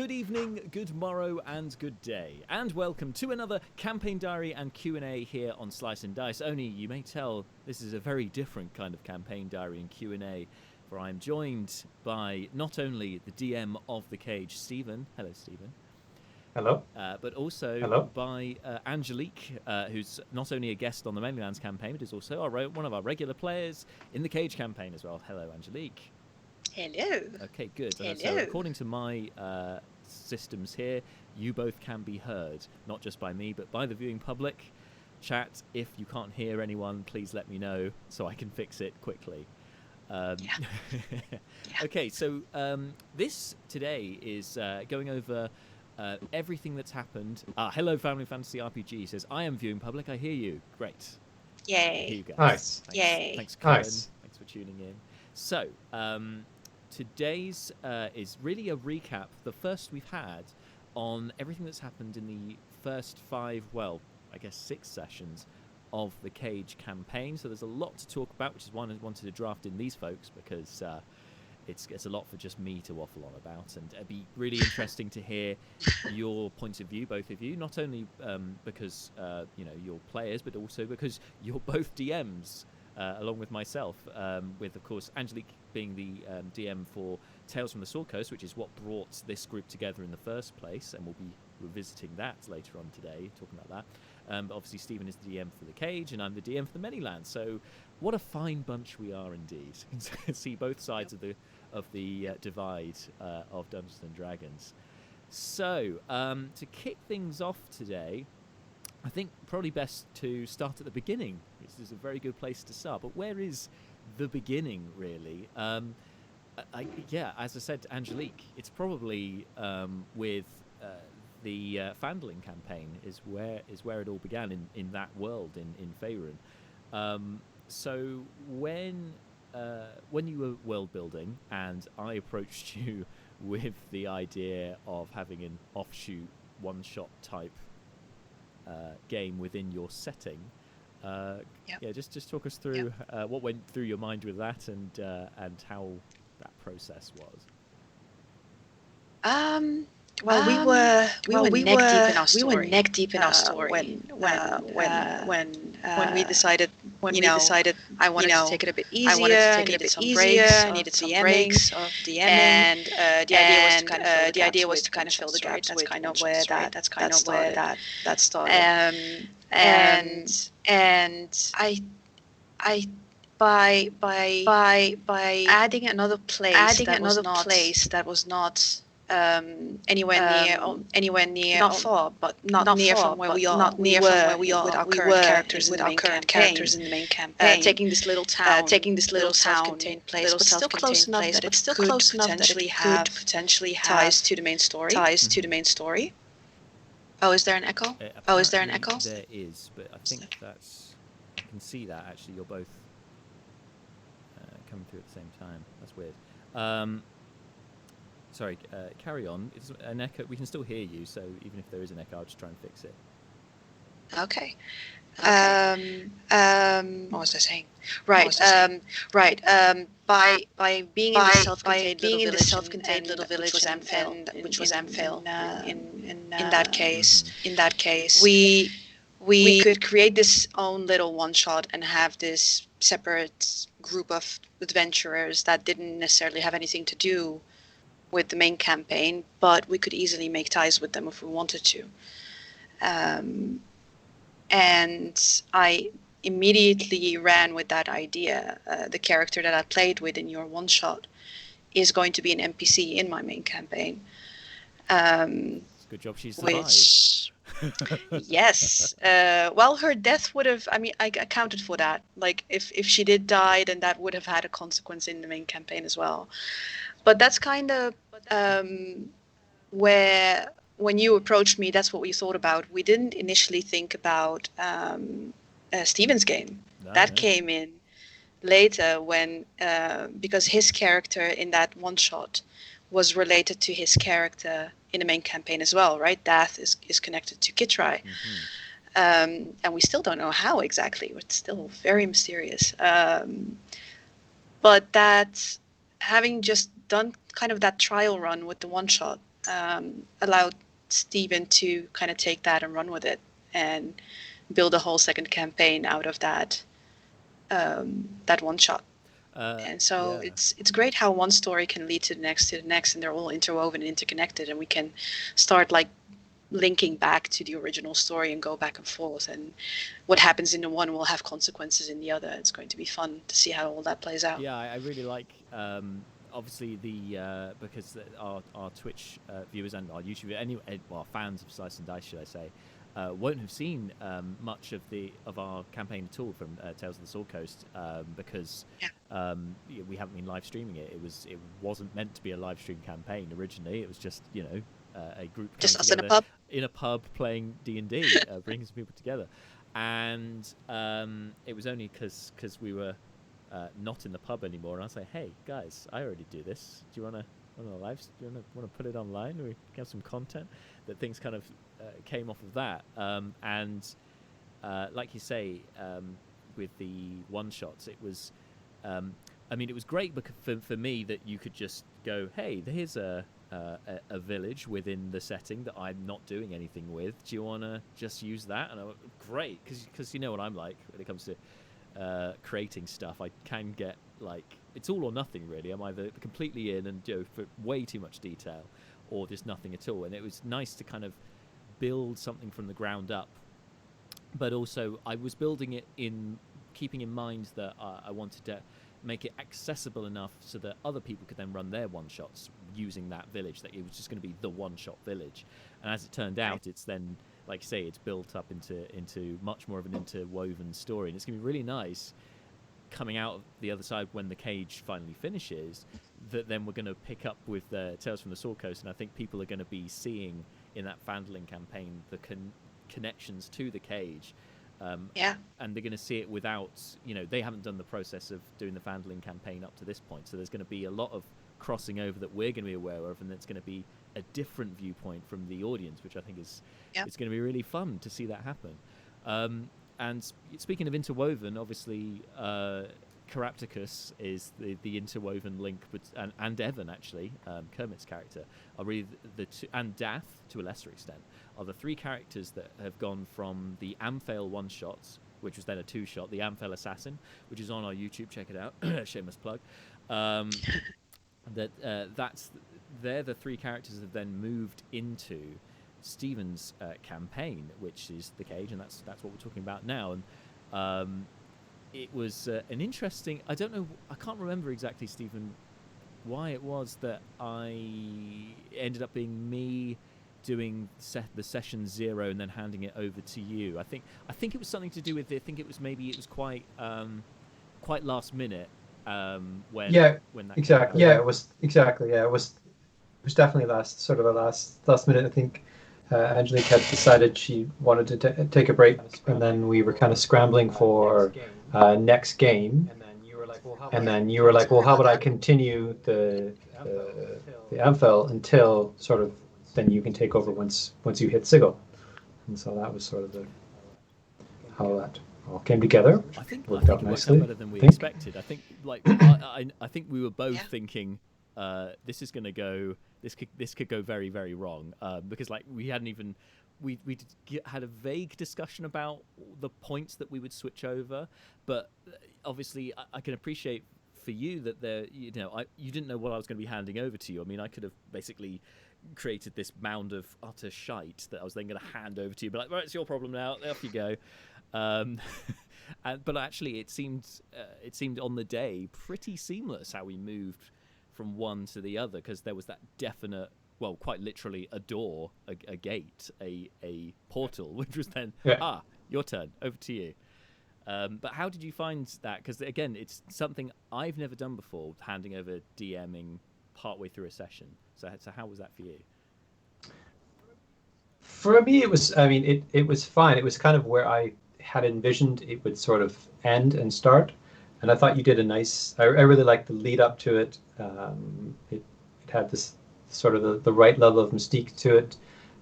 Good evening, good morrow, and good day, and welcome to another campaign diary and Q&A here on Slice and Dice. Only you may tell this is a very different kind of campaign diary and Q&A, for I'm joined by not only the DM of the Cage, Stephen. Hello, Stephen. Hello. But also Hello. by Angelique, who's not only a guest on the Many Lands campaign, but is also one of our regular players in the Cage campaign as well. Hello, Angelique. Hello. Okay, good. Hello. So according to my systems here, you both can be heard, not just by me, but by the viewing public. Chat, if you can't hear anyone, please let me know so I can fix it quickly. Yeah. Okay, so this today is going over everything that's happened. Hello, Family Fantasy RPG says, I am viewing public, I hear you. Great. Yay. I hear you guys. Nice. Thanks. Yay. Thanks, Colin. Nice. Thanks for tuning in. So, today's is really a recap, the first we've had, on everything that's happened in the first 6 sessions of the Cage campaign. So there's a lot to talk about, which is why I wanted to draft in these folks, because it's a lot for just me to waffle on about, and it'd be really interesting to hear your points of view, both of you, not only because you're players, but also because you're both DMs, along with myself, with, of course, Angelique being the DM for Tales from the Sword Coast, which is what brought this group together in the first place, and we'll be revisiting that later on today, talking about that. But obviously, Stephen is the DM for the Cage, and I'm the DM for the Many Lands. So, what a fine bunch we are indeed. You can see both sides of the divide of Dungeons and Dragons. So, to kick things off today, I think probably best to start at the beginning. This is a very good place to start. But where is the beginning, really? As I said, Angelique, it's probably with the Fandling campaign is where it all began in that world in Faerun. So when you were world building and I approached you with the idea of having an offshoot one-shot type game within your setting, just talk us through what went through your mind with that and how that process was. Well, we were neck deep in our story when we decided I wanted to take it a bit easier. I needed some breaks. I needed some breaks of DMing, and the idea was to kind of fill the gaps. That's kind of where that started. And I by adding another place that was not anywhere near, not far, but not near from where we are. With our current characters in the main campaign. Taking this little town, self-contained place, but still close enough that it could potentially have ties to the main story. Oh, is there an echo? There is, but I think that's. I can see that actually. You're both coming through at the same time. That's weird. Sorry, carry on. It's an echo. We can still hear you, so even if there is an echo, I'll just try and fix it. Okay. What was I saying? Right. By being in the self-contained little village, which was Amphil. In that case, we could create this own little one-shot and have this separate group of adventurers that didn't necessarily have anything to do with the main campaign, but we could easily make ties with them if we wanted to. And I immediately ran with that idea. The character that I played with in your one-shot is going to be an NPC in my main campaign. Good job she survived. Yes. Well, her death would have, I accounted for that. Like, if she did die, then that would have had a consequence in the main campaign as well. But that's kind of where, when you approached me, that's what we thought about. We didn't initially think about Stephen's game. That came in later when, because his character in that one-shot was related to his character in the main campaign as well, right? Dath is connected to Kitrai. Mm-hmm. And we still don't know how exactly. It's still very mysterious. But that, having just done kind of that trial run with the one shot, allowed Stephen to kind of take that and run with it and build a whole second campaign out of that one shot. And so it's great how one story can lead to the next, and they're all interwoven and interconnected, and we can start like linking back to the original story and go back and forth, and what happens in the one will have consequences in the other. It's going to be fun to see how all that plays out. Yeah, I really like obviously because our Twitch viewers and our YouTube fans of Slice and Dice, should I say, won't have seen much of our campaign at all from Tales of the Sword Coast because we haven't been live streaming it. It wasn't meant to be a live stream campaign originally. It was just a group just us in a pub playing D&D, bringing some people together, and it was only because we were not in the pub anymore, and I was like, hey guys, I already do this. Do you want to put it online? We have some content. That things kind of came off of that, and like you say, with the one shots, it was it was great because for me that you could just go, hey, here's a village within the setting that I'm not doing anything with. Do you want to just use that? And I went, great, because you know what I'm like when it comes to creating stuff. I can get like, it's all or nothing really. I'm either completely in and for way too much detail, or just nothing at all. And it was nice to kind of build something from the ground up, but also I was building it in keeping in mind that I wanted to make it accessible enough so that other people could then run their one shots using that village, that it was just going to be the one shot village. And as it turned out, it's then, like you say, it's built up into much more of an interwoven story, and it's going to be really nice coming out of the other side when the cage finally finishes, that then we're going to pick up with the Tales from the Sword Coast, and I think people are going to be seeing in that Fandling campaign the connections to the cage, and they're going to see it without, they haven't done the process of doing the Fandling campaign up to this point, so there's going to be a lot of crossing over that we're going to be aware of, and it's going to be a different viewpoint from the audience, which I think is it's going to be really fun to see that happen. And speaking of interwoven, obviously Carapticus is the interwoven link, and Evan, actually, Kermit's character, are really the two, and Dath, to a lesser extent, are the three characters that have gone from the Amphail one-shots, which was then a two-shot, the Amphail Assassin, which is on our YouTube, check it out, shameless plug, they're the three characters that have then moved into Stephen's campaign, which is the cage, and that's what we're talking about now. And it was an interesting, I can't remember exactly, Stephen, why it was that it ended up being me doing the session 0 and then handing it over to you. I think it was something to do with it. I think it was quite last minute when that exactly it was definitely last minute. I think Angelique had decided she wanted to take a break, and then we were kind of scrambling for next game, and then you were like, well, how about I continue the Amphail until sort of then you can take over once you hit Sigil. And so that was sort of how that all came together. I think it worked out better than we expected. I think I think we were both thinking this is going to go. This could go very, very wrong because we hadn't even we had a vague discussion about the points that we would switch over, but obviously I can appreciate for you that you didn't know what I was going to be handing over to you. I mean, I could have basically created this mound of utter shite that I was then going to hand over to you, but like, right, it's your problem now. Off you go. But actually, it seemed on the day pretty seamless how we moved from one to the other, because there was that definite, well, quite literally a door, a gate, a portal, which was then your turn, over to you. But how did you find that? Because again, it's something I've never done before, handing over DMing partway through a session. So how was that for you? For me, it was. I mean, it was fine. It was kind of where I had envisioned it would sort of end and start, and I thought you did a nice. I really liked the lead up to it. It had this sort of the right level of mystique to it.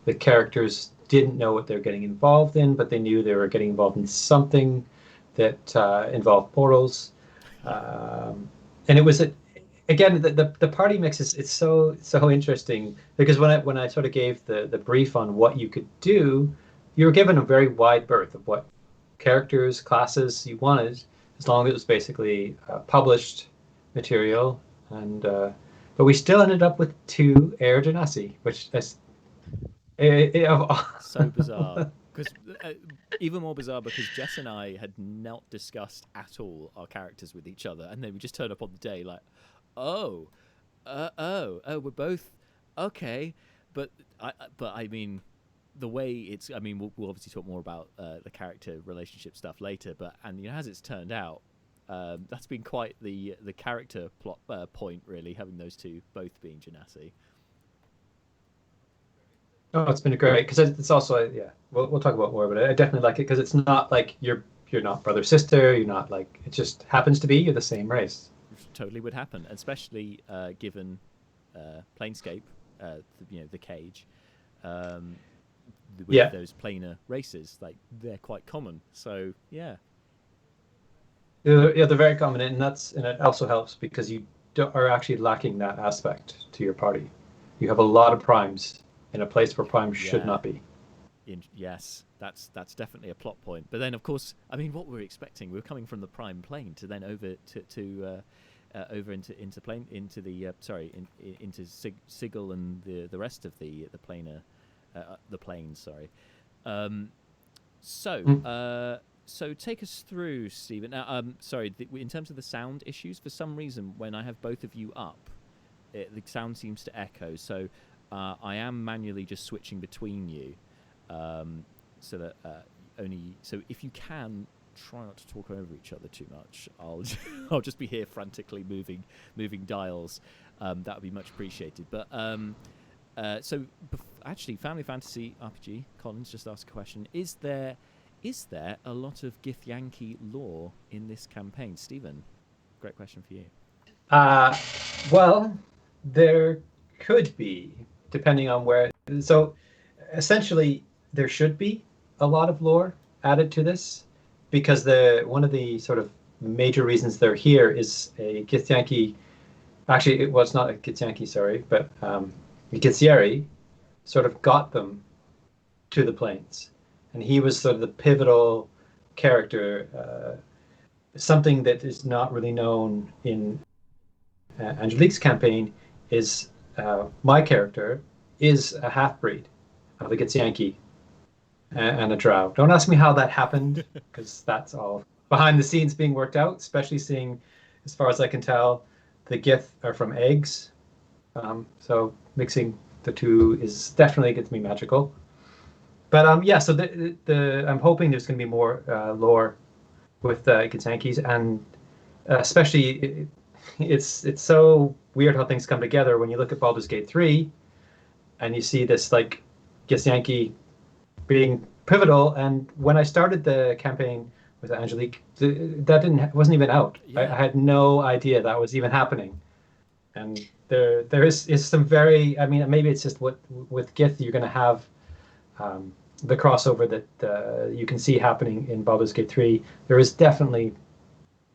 The characters didn't know what they're getting involved in, but they knew they were getting involved in something that involved portals, and it was again, the party mix is it's so interesting because when I sort of gave the brief on what you could do, you were given a very wide berth of what characters, classes you wanted, as long as it was basically published material. And but we still ended up with 2 Air Genasi, which is so bizarre. Because even more bizarre because Jess and I had not discussed at all our characters with each other, and then we just turned up on the day like, oh, we're both okay, but I mean, the way it's, I mean, we'll obviously talk more about the character relationship stuff later, but and as it's turned out, that's been quite the character plot point, really, having those two both being Genasi. Oh, it's been great because it's also yeah. We'll talk about more, but I definitely like it because it's not like you're not brother sister. You're not like it just happens to be you're the same race. Totally would happen, especially given Planescape, the cage, with those planar races, like they're quite common. So yeah, they're very common, and it also helps because you are actually lacking that aspect to your party. You have a lot of primes in a place where primes should not be. Yes, that's definitely a plot point. But then, of course, I mean, what were we expecting? We were coming from the prime plane to then over to over into plane into the into Sigil and the rest of the planar the planes. Sorry. So take us through, Stephen. Now, sorry, in terms of the sound issues, for some reason, when I have both of you up, the sound seems to echo. So I am manually just switching between you, so that so if you can try not to talk over each other too much, I'll just be here frantically moving dials. That would be much appreciated. But actually, Family Fantasy RPG. Collins just asked a question: Is there a lot of Githyanki lore in this campaign, Stephen? Great question for you. Well, there could be, depending on where. So, essentially, there should be a lot of lore added to this, because one of the sort of major reasons they're here is a Githyanki. Actually, it was not a Githyanki, sorry, but a Githyeri sort of got them to the plains, and he was sort of the pivotal character. Something that is not really known in Angelique's campaign is my character is a half-breed of a Githyanki and a drow. Don't ask me how that happened, because that's all behind the scenes being worked out, especially seeing, as far as I can tell, the Gith are from eggs. So mixing the two is definitely gets me magical. But yeah, so I'm hoping there's going to be more lore with Githyankis, and especially it's so weird how things come together when you look at Baldur's Gate 3 and you see this like Githyanki being pivotal. And when I started the campaign with Angelique, that wasn't even out. I had no idea that was even happening. And there is some very, I mean, maybe it's just what with Gith you're going to have the crossover that you can see happening in Baldur's Gate 3. There is definitely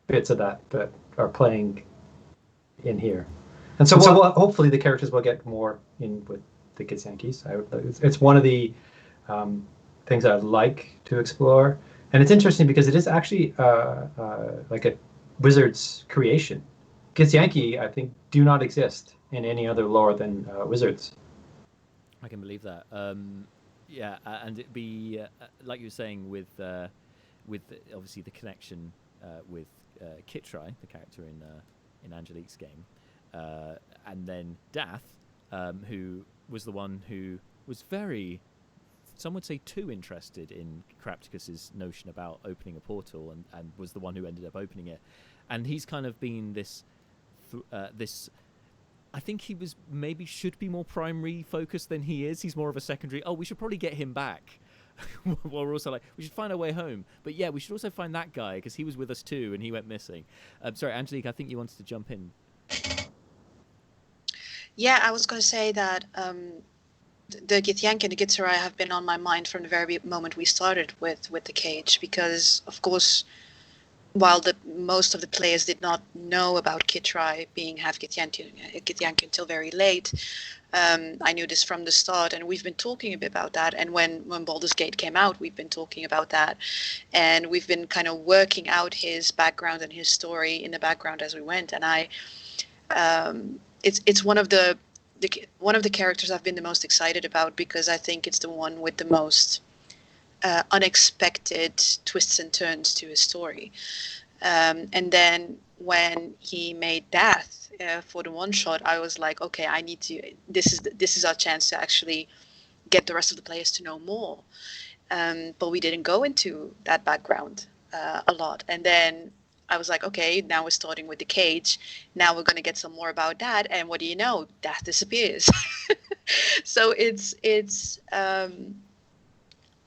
bits of that are playing in here. And so hopefully the characters will get more in with the Githyankis. It's one of the things I'd like to explore. And it's interesting because it is actually like a wizard's creation. Githyanki, I think, do not exist in any other lore than wizards. I can believe that. Yeah, and it'd be like you were saying with obviously the connection with Kitrai, the character in Angelique's game, and then Dath, who was the one who was very, some would say, too interested in Crapticus's notion about opening a portal, and was the one who ended up opening it. And he's kind of been this. I think he should be more primary focused than he is. He's more of a secondary. Oh, we should probably get him back. Well, we're also like, we should find our way home. But yeah, we should also find that guy because he was with us too and he went missing. Sorry, Angelique, I think you wanted to jump in. Yeah, I was going to say that the Githyanki and the Githzerai have been on my mind from the very moment we started with the cage, because, of course, while most of the players did not know about Kitrai being half Githyanki until very late, I knew this from the start, and we've been talking a bit about that. And when Baldur's Gate came out, we've been talking about that, and we've been kind of working out his background and his story in the background as we went. And it's one of the characters I've been the most excited about, because I think it's the one with the most unexpected twists and turns to his story. And then when he made Death for the one shot, I was like, okay, I need to. This is our chance to actually get the rest of the players to know more. But we didn't go into that background a lot. And then I was like, okay, now we're starting with the cage. Now we're going to get some more about that. And what do you know? Death disappears. So it's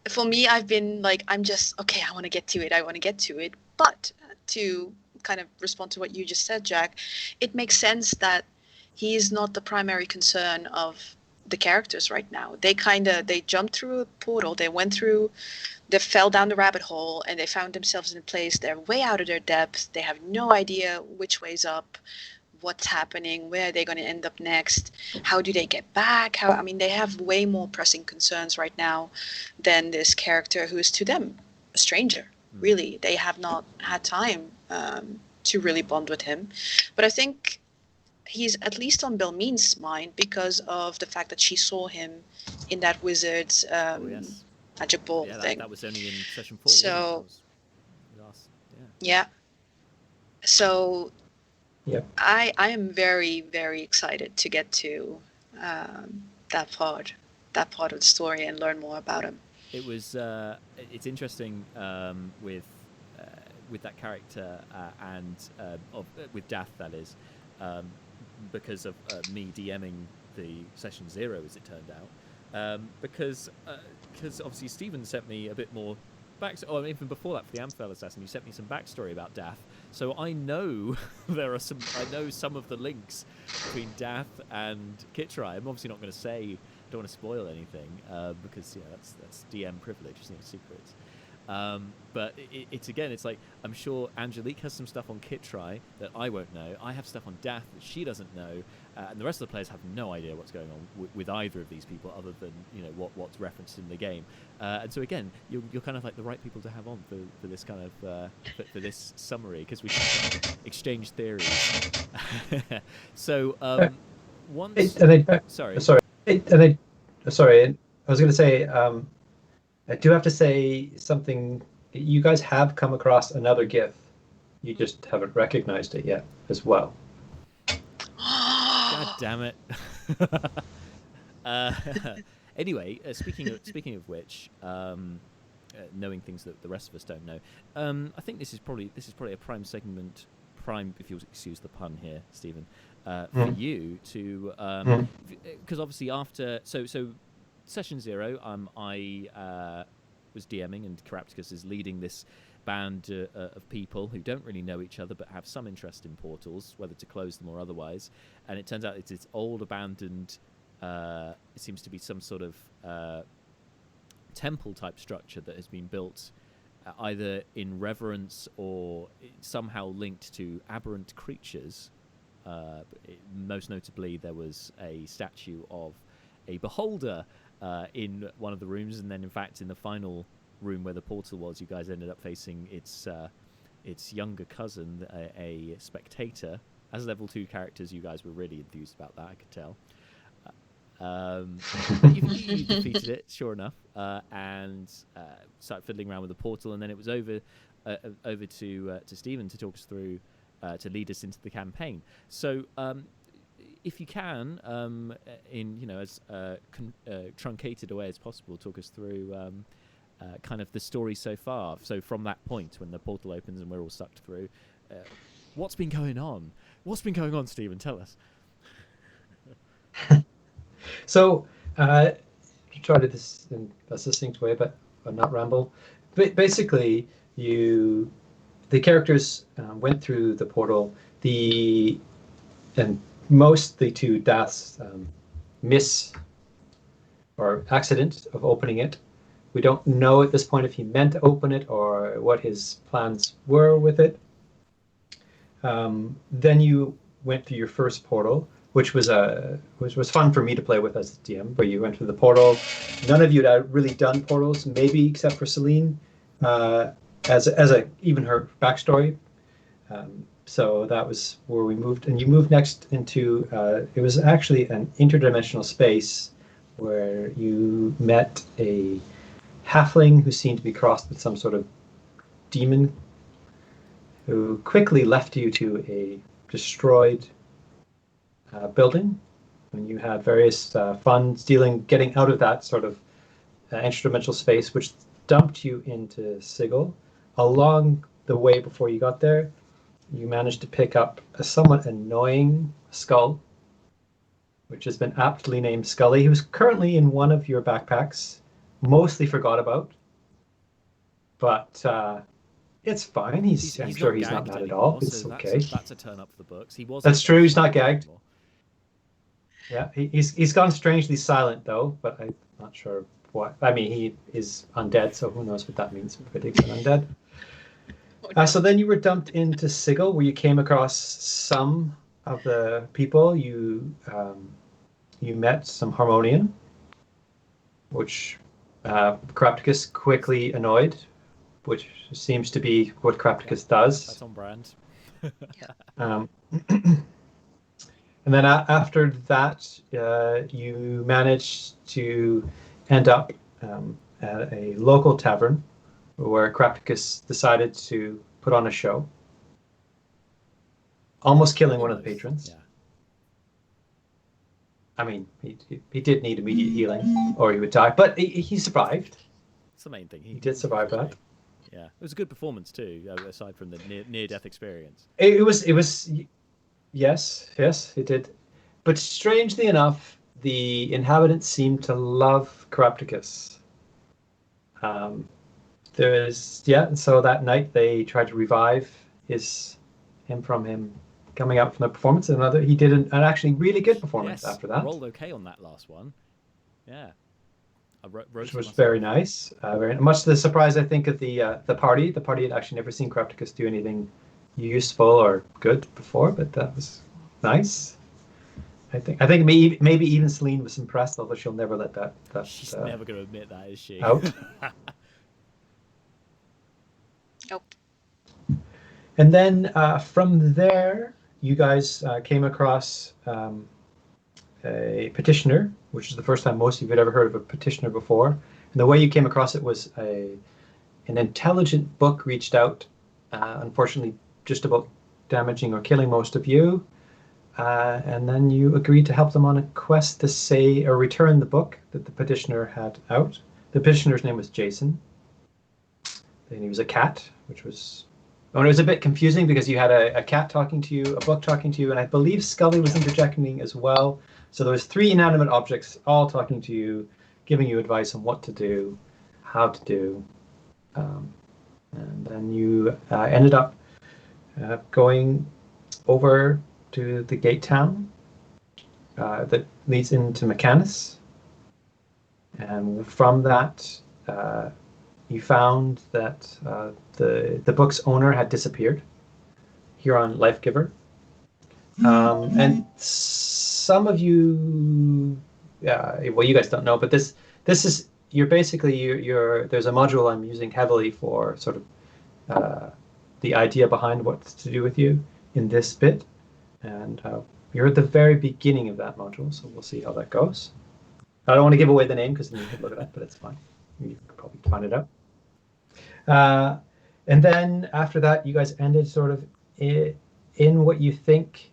for me, I've been like, I'm just, okay, I want to get to it. But to kind of respond to what you just said, Jack, it makes sense that he is not the primary concern of the characters right now. They jumped through a portal, they fell down the rabbit hole, and they found themselves in a place, they're way out of their depth. They have no idea which way's up, what's happening, where are they going to end up next, how do they get back, they have way more pressing concerns right now than this character who is to them a stranger. Really, they have not had time to really bond with him. But I think he's at least on Belmene's mind because of the fact that she saw him in that wizard's magic ball thing. That was only in session 4. So, yeah. So, I am very, very excited to get to that part of the story and learn more about him. It was. It's interesting with that character and with Dath, that is, because of me DMing the session 0, as it turned out, because obviously Stephen sent me a bit more even before that for the Amphel Assassin, you sent me some backstory about Dath. So I know I know some of the links between Dath and Kitrai. I'm obviously not going to say. Don't want to spoil anything because that's DM privilege, it's no secret. But it's like, I'm sure Angelique has some stuff on Kitrai that I won't know. I have stuff on Dath that she doesn't know, and the rest of the players have no idea what's going on with either of these people, other than what's referenced in the game. And so again, you're kind of like the right people to have on for this kind of for this summary, because we can exchange theories. So once, sorry. Sorry, I was going to say, I do have to say something. You guys have come across another GIF. You just haven't recognized it yet as well. God damn it. Anyway, speaking of which, knowing things that the rest of us don't know, I think this is probably a prime segment, if you'll excuse the pun here, Stephen, for you to, because obviously after so session 0, I was DMing, and Carapticus is leading this band of people who don't really know each other but have some interest in portals, whether to close them or otherwise. And it turns out it's this old abandoned, it seems to be some sort of temple type structure that has been built either in reverence or somehow linked to aberrant creatures. Most notably, there was a statue of a beholder in one of the rooms, and then in fact in the final room where the portal was, you guys ended up facing its younger cousin, a spectator. As level 2 characters, you guys were really enthused about that, I could tell. But you defeated it, sure enough, and started fiddling around with the portal, and then it was over to Stephen to talk us through, to lead us into the campaign. So if you can, in as truncated a way as possible, talk us through kind of the story so far. So from that point when the portal opens and we're all sucked through, what's been going on? What's been going on, Stephen? Tell us. So, to try to this in a succinct way, but not ramble. Basically, the characters went through the portal. And mostly to Dath's miss or accident of opening it, We don't know at this point if he meant to open it or what his plans were with it. Then you went through your first portal, which was fun for me to play with as the DM. Where you went through the portal. None of you had really done portals, maybe except for Celine, as even her backstory. So that was where we moved, and you moved next into. It was actually an interdimensional space where you met a halfling who seemed to be crossed with some sort of demon, who quickly left you to a destroyed building. And you had various funds getting out of that sort of interdimensional space, which dumped you into Sigil. Along the way before you got there, you managed to pick up a somewhat annoying skull, which has been aptly named Scully, who's currently in one of your backpacks, mostly forgot about. But it's fine. I'm sure he's not mad at all. It's okay. That's a turn up for the books. That's true. He's not gagged. Yeah, he's gone strangely silent though, but I'm not sure what. I mean, he is undead, so who knows what that means for predicting undead. So then you were dumped into Sigil, where you came across some of the people. You met some Harmonian, which Carapticus quickly annoyed, which seems to be what Carapticus does. That's on brand. And then after that, you managed to end up at a local tavern where Carapticus decided to put on a show, almost killing one of the patrons. Yeah. I mean, he did need immediate healing, or he would die, but he survived. It's the main thing. He did survive that. Yeah, it was a good performance too, aside from the near-death experience. It was. Yes, it did. But strangely enough, the inhabitants seemed to love Carapticus. So that night they tried to revive him coming out from the performance. He did an actually really good performance after that. Rolled okay on that last one. Yeah. Which was very nice. Very much to the surprise, I think, of the party. The party had actually never seen Carapticus do anything useful or good before, but that was nice. I think maybe even Celine was impressed, although she'll never let that. She's never going to admit that, is she? Out. Nope. And then from there, you guys came across a petitioner, which is the first time most of you had ever heard of a petitioner before. And the way you came across it was an intelligent book reached out, unfortunately just about damaging or killing most of you. And then you agreed to help them on a quest to say or return the book that the petitioner had out. The petitioner's name was Jason. And he was a cat, which was... Oh, it was a bit confusing because you had a cat talking to you, a book talking to you, and I believe Scully was interjecting as well. So there was 3 inanimate objects all talking to you, giving you advice on what to do, how to do. And then you ended up going over to the gate town that leads into Mechanus. And from that, you found that the book's owner had disappeared here on Lifegiver. And some of you, well, you guys don't know, but this is, you're basically, there's a module I'm using heavily for sort of the idea behind what to do with you in this bit. And you're at the very beginning of that module, so we'll see how that goes. I don't want to give away the name because then you can look it up, but it's fine. You can probably find it out. And then after that, you guys ended sort of in what you think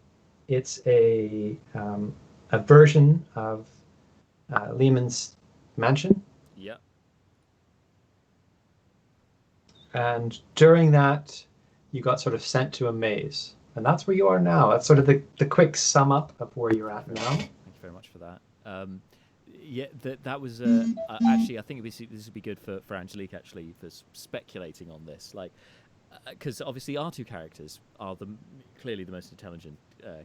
it's a version of Lehman's mansion. Yeah. And during that, you got sort of sent to a maze. And that's where you are now. That's sort of the quick sum up of where you're at now. Thank you very much for that. Yeah, that was actually, I think this would be good for Angelique, actually, for speculating on this. Like, because obviously our two characters are clearly the most intelligent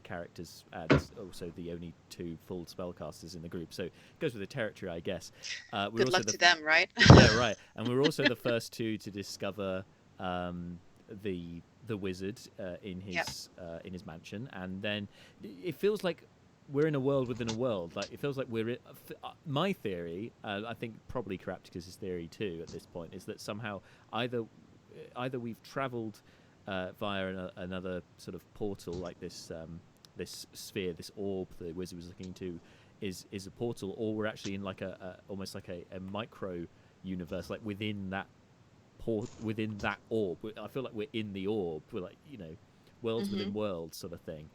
characters, and also the only two full spellcasters in the group. So it goes with the territory, I guess. Good luck to them, right? Yeah, right. And we're also the first two to discover the wizard in his mansion, and then it feels like we're in a world within a world. Like it feels like we're. My theory, I think probably Karaptikus's theory too at this point, is that somehow either we've travelled via another sort of portal, like this sphere, this orb the wizard was looking into, is a portal, or we're actually in like almost like a micro universe, like within that orb. I feel like we're in the orb. We're like, worlds within worlds sort of thing.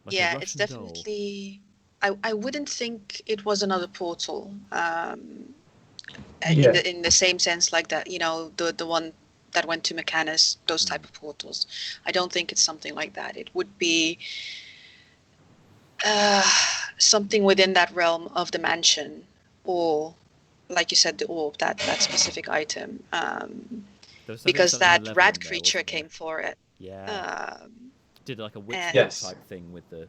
Like yeah, it's definitely. I wouldn't think it was another portal. In the same sense, like that, the one that went to Mechanus, those type of portals. I don't think it's something like that. It would be something within that realm of the mansion, or like you said, the orb, that specific item. Because that rat creature came for it. Yeah. Did like a witch type thing with the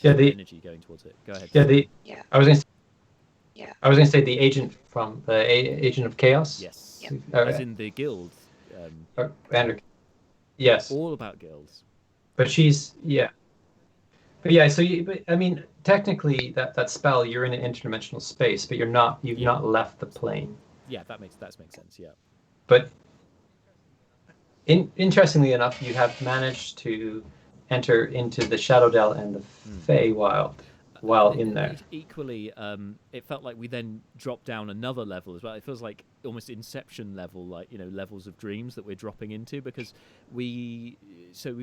energy going towards it. Go ahead. I was going to say the agent from the Agent of Chaos. Yes. As in the guild. Yes. All about guilds. But she's so I mean, technically that spell, you're in an interdimensional space, but you've not left the plane. Yeah, that makes sense. Yeah. But interestingly enough, you have managed to enter into the Shadow Dell and the Feywild while in there. Equally, it felt like we then dropped down another level as well. It feels like almost Inception level, like levels of dreams that we're dropping into, because we've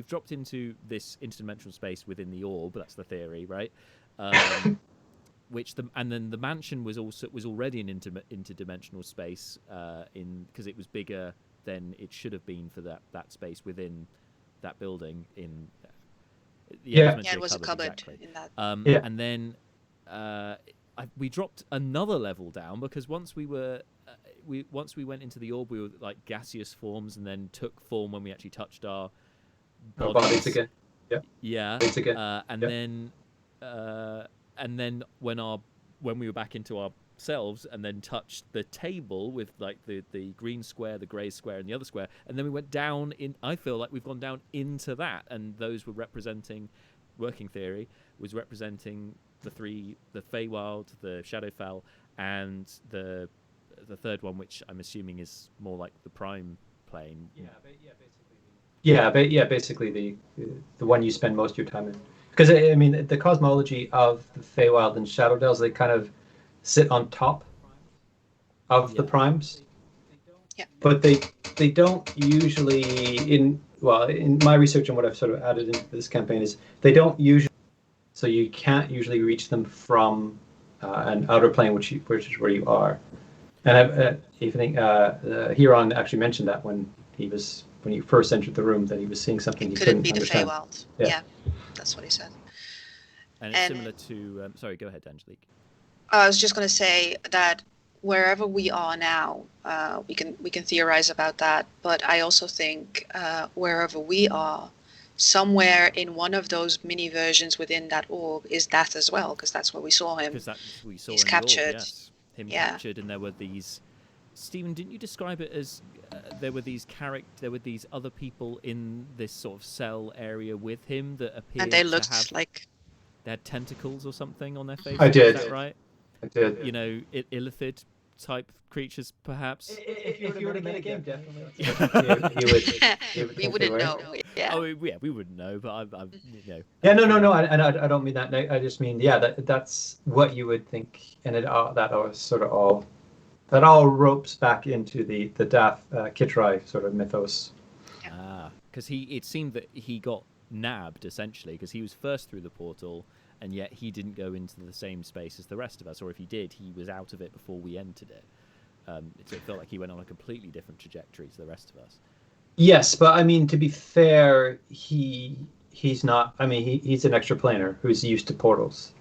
dropped into this interdimensional space within the orb. That's the theory, right? And then the mansion was already an interdimensional space because it was bigger than it should have been for that space within that building in. It was a cupboard exactly. in that. And then we dropped another level down, because once we went into the orb, we were like gaseous forms, and then took form when we actually touched our bodies again. Yeah. Again. And then when we were back into ourselves, and then touched the table with like the green square, the grey square, and the other square, and then we went down in. I feel like we've gone down into that, and those were representing. Working theory was representing the Feywild, the Shadowfell, and the third one, which I'm assuming is more like the Prime plane. Basically the one you spend most of your time in. Because I mean, the cosmology of the Feywild and Shadow Dells, they kind of sit on top of the primes. Yeah. But they don't usually in my research and what I've sort of added into this campaign is they don't usually, so you can't usually reach them from an outer plane, which is where you are. And I think Huron actually mentioned that when you first entered the room, that he was seeing something he couldn't be understand. The Feywild. Yeah, that's what he said. And it's similar to. Sorry, go ahead, Angelique. I was just going to say that wherever we are now, we can theorize about that. But I also think wherever we are, somewhere in one of those mini versions within that orb is that as well, because that's where we saw him. Because we saw he's him captured. Yes. Him captured, and there were these. Stephen, didn't you describe it as there were these other people in this sort of cell area with him that appeared and they to looked have, like they had tentacles or something on their faces? I did. Is that right? I did. Illithid type creatures, perhaps. If you were to get a game, definitely. We wouldn't know. Yeah. Oh, yeah, we wouldn't know, but I've Yeah, no. I don't mean that. I just mean that's what you would think, and that all ropes back into the Dath Kitrai sort of mythos. Because it seemed that he got nabbed essentially, because he was first through the portal, and yet he didn't go into the same space as the rest of us, or if he did, he was out of it before we entered it. It felt like he went on a completely different trajectory to the rest of us. Yes, but I mean, to be fair, he's not. I mean, he's an extraplanar who's used to portals.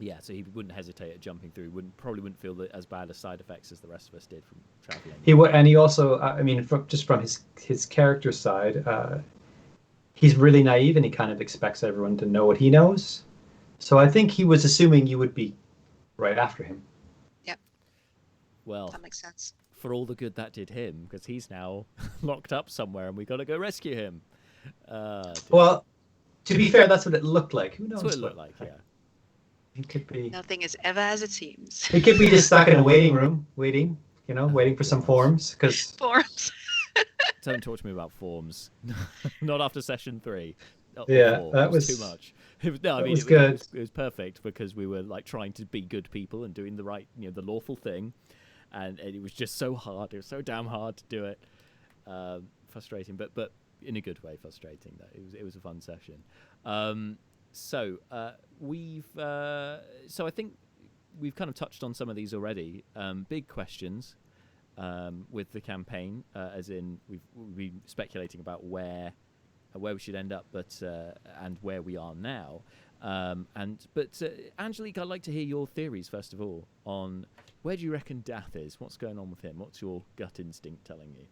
Yeah, so he wouldn't hesitate at jumping through. Probably wouldn't feel that as bad as side effects as the rest of us did from traveling. And he also, I mean, from his character side, he's really naive and he kind of expects everyone to know what he knows. So I think he was assuming you would be right after him. Yep. Well, that makes sense. For all the good that did him, because he's now locked up somewhere and we got to go rescue him. Well, to be fair, that's what it looked like. Who knows? That's what it looked like, yeah. It could be. Nothing is ever as it seems. He could be just stuck in a waiting room, waiting for some forms. Forms. Don't talk to me about forms. Not after session 3. Yeah, that was too much. It was perfect because we were like trying to be good people and doing the right, the lawful thing, and it was just so hard. It was so damn hard to do it. Frustrating, but in a good way, frustrating. It was a fun session. So I think we've kind of touched on some of these already. Big questions with the campaign, as in we've been speculating about where we should end up, and where we are now. But Angelique, I'd like to hear your theories first of all on where do you reckon Dath is? What's going on with him? What's your gut instinct telling you?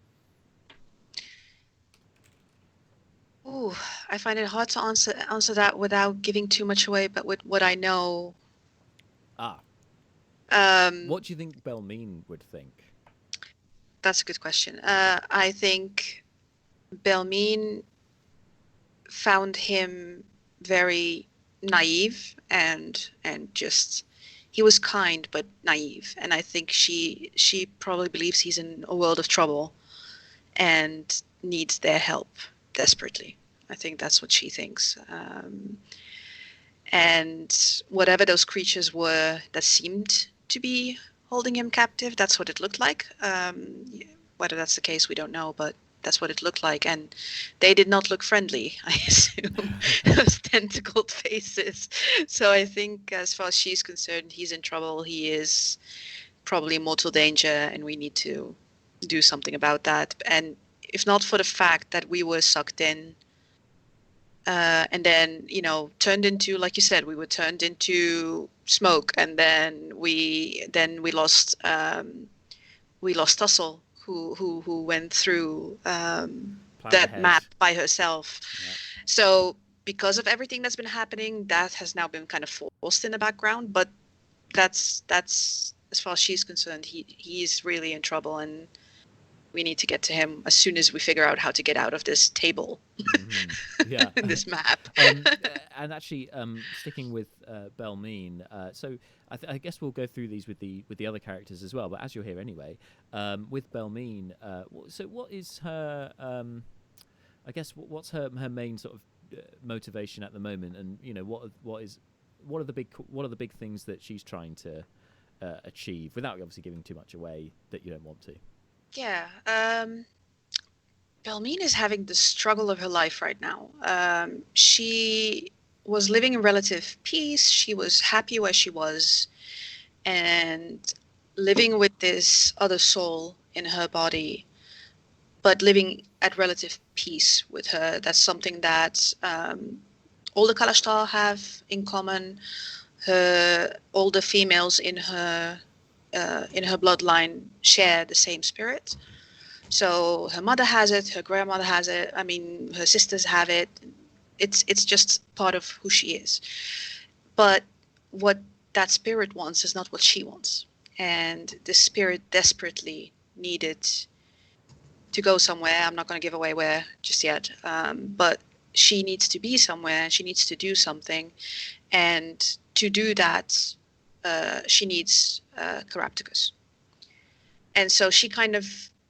Ooh, I find it hard to answer that without giving too much away, but with what I know. What do you think Belmine would think? That's a good question. I think Belmine found him very naive and just he was kind but naive, and I think she probably believes he's in a world of trouble and needs their help desperately. I think that's what she thinks. And whatever those creatures were that seemed to be holding him captive, that's what it looked like. Whether that's the case, we don't know, but that's what it looked like. And they did not look friendly, I assume. Those tentacled faces. So I think as far as she's concerned, he's in trouble. He is probably in mortal danger, and we need to do something about that. And if not for the fact that we were sucked in, and then turned into, like you said, we were turned into smoke, and then we lost Tussle, who went through that map by herself. Yep. So because of everything that's been happening, that has now been kind of forced in the background. But that's as far as she's concerned, he's really in trouble, and we need to get to him as soon as we figure out how to get out of this table. Yeah. This map. And actually, sticking with Belmine, so I guess we'll go through these with the other characters as well. But as you're here anyway, with Belmine, so what is her? I guess what's her main sort of motivation at the moment, and what are the big things that she's trying to achieve without obviously giving too much away that you don't want to. Yeah, Belmine is having the struggle of her life right now. She was living in relative peace. She was happy where she was, and living with this other soul in her body, but living at relative peace with her. That's something that all the Kalashtar have in common. All the females in her bloodline share the same spirit. So her mother has it, her grandmother has it. I mean, her sisters have it. It's just part of who she is. But what that spirit wants is not what she wants. And the spirit desperately needed to go somewhere. I'm not going to give away where just yet. But she needs to be somewhere, and she needs to do something. And to do that, she needs Carapticus. And so she kind of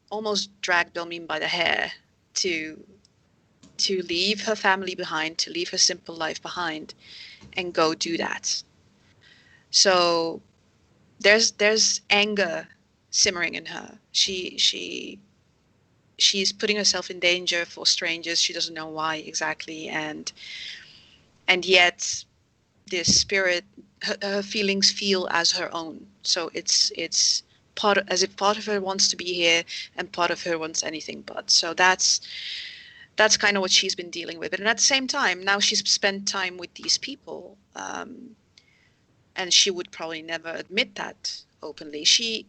almost dragged Belmine by the hair to leave her family behind, to leave her simple life behind, and go do that. So there's anger simmering in her. She's putting herself in danger for strangers. She doesn't know why exactly, and yet this spirit, her feelings feel as her own. So it's as if part of her wants to be here and part of her wants anything but. So that's kind of what she's been dealing with. And at the same time, now she's spent time with these people. and she would probably never admit that openly. She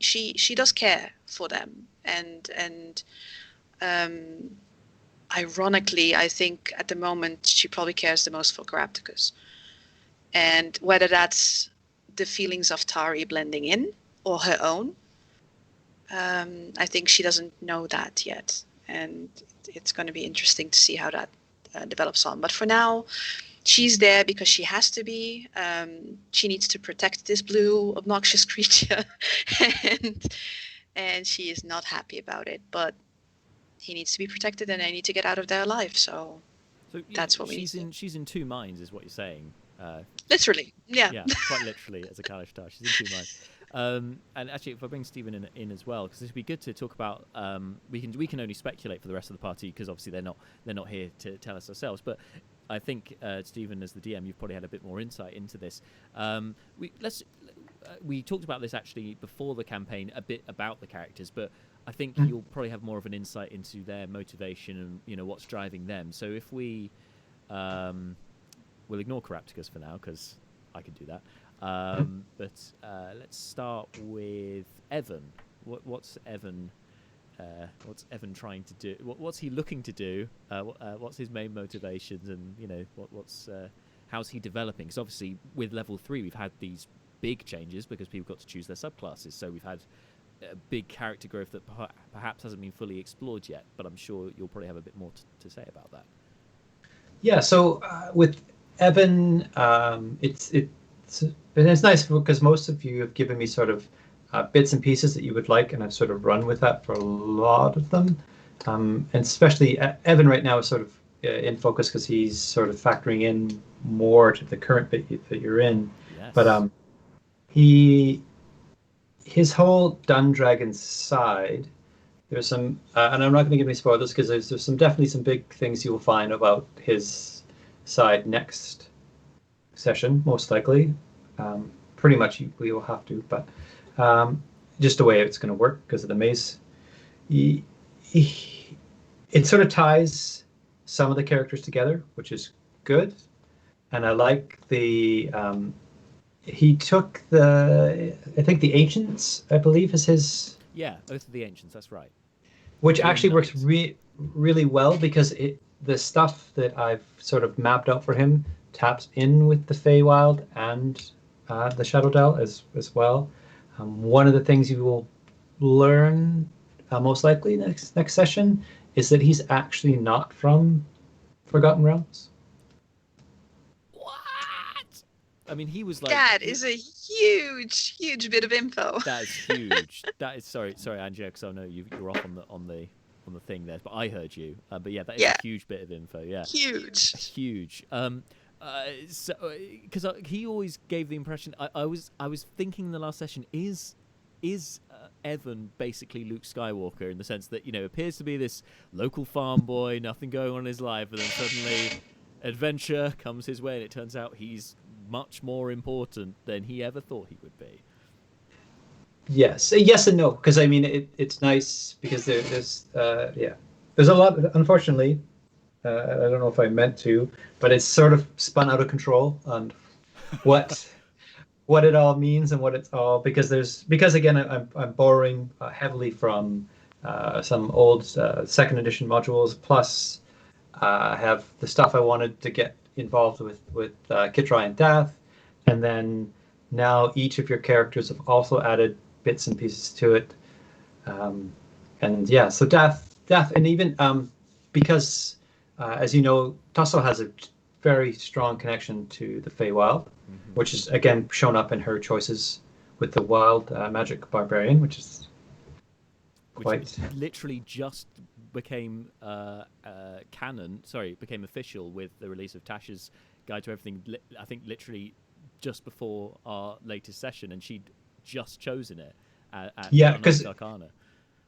does care for them, and ironically, I think at the moment she probably cares the most for Caraptacus. And whether that's the feelings of Tari blending in or her own, I think she doesn't know that yet. And it's going to be interesting to see how that develops on. But for now, she's there because she has to be. She needs to protect this blue obnoxious creature, and she is not happy about it. But he needs to be protected, and they need to get out of there alive. So that's what we need. She's in two minds, is what you're saying. Literally, yeah. Yeah, quite literally, as a Kalishtar. She's in two minds. And actually, if I bring Stephen in as well, because this would be good to talk about. We can only speculate for the rest of the party because obviously they're not here to tell us ourselves. But I think Stephen, as the DM, you've probably had a bit more insight into this. We talked about this actually before the campaign, a bit about the characters, but I think you'll probably have more of an insight into their motivation and what's driving them. So if we we'll ignore Caraptacus for now because I can do that. But let's start with Evan. What's Evan trying to do? What's he looking to do? What's his main motivations? And how's he developing? Because obviously with level 3 we've had these big changes because people got to choose their subclasses. So we've had a big character growth that perhaps hasn't been fully explored yet. But I'm sure you'll probably have a bit more to say about that. Yeah. So with Evan, it's nice because most of you have given me sort of bits and pieces that you would like, and I've sort of run with that for a lot of them. And especially Evan right now is sort of in focus because he's sort of factoring in more to the current bit that you're in. Yes. But his whole Dundragon side, there's some, and I'm not going to give any spoilers because there's definitely some big things you'll find about his side next session, most likely. Pretty much we will have to, but just the way it's going to work because of the maze. It sort of ties some of the characters together, which is good. And I like he took I think the Ancients, I believe, is his. Yeah, Oath of the Ancients, that's right. Which actually works really well because the stuff that I've sort of mapped out for him taps in with the Feywild and the Shadow Dell as well. One of the things you will learn most likely next session is that he's actually not from Forgotten Realms. What? I mean, he was like... That is a huge bit of info. That is huge. That is sorry, Angela, because I know you're off on the thing there, but I heard you. But yeah, that is a huge bit of info. Yeah, huge. Because he always gave the impression. I was thinking in the last session, is Evan basically Luke Skywalker in the sense that appears to be this local farm boy, nothing going on in his life, and then suddenly adventure comes his way, and it turns out he's much more important than he ever thought he would be. Yes and no, because I mean it's nice because there's a lot. Unfortunately, I don't know if I meant to, but it's sort of spun out of control on what it all means and what it's all because again I'm borrowing heavily from some old second edition modules, plus I have the stuff I wanted to get involved with Kitrai and Dath, and then now each of your characters have also added bits and pieces to it, and yeah, so Dath, and even because as you know, Tussle has a very strong connection to the Feywild, which is again shown up in her choices with the wild magic barbarian, which literally just became became official with the release of Tasha's Guide to Everything. I think literally just before our latest session, and she'd just chosen it at Arcana.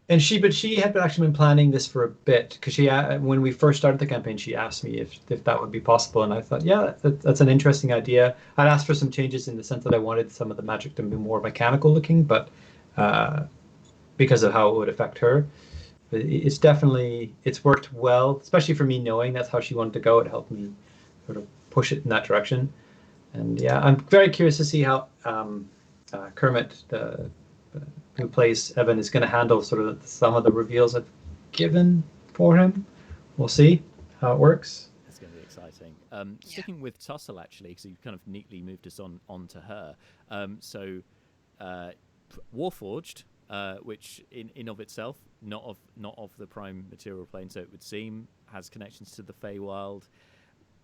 And she had actually been planning this for a bit because when we first started the campaign, she asked me if that would be possible, and I thought, yeah, that's an interesting idea. I'd asked for some changes in the sense that I wanted some of the magic to be more mechanical looking, but because of how it would affect her. It's worked well, especially for me knowing that's how she wanted to go. It helped me sort of push it in that direction. And yeah, I'm very curious to see how Kermit, who plays Evan, is going to handle sort of some of the reveals I've given for him. We'll see how it works. It's going to be exciting. Sticking with Tussle, actually, because you kind of neatly moved us on to her. So, Warforged, which in of itself, not of the Prime Material Plane, so it would seem, has connections to the Feywild.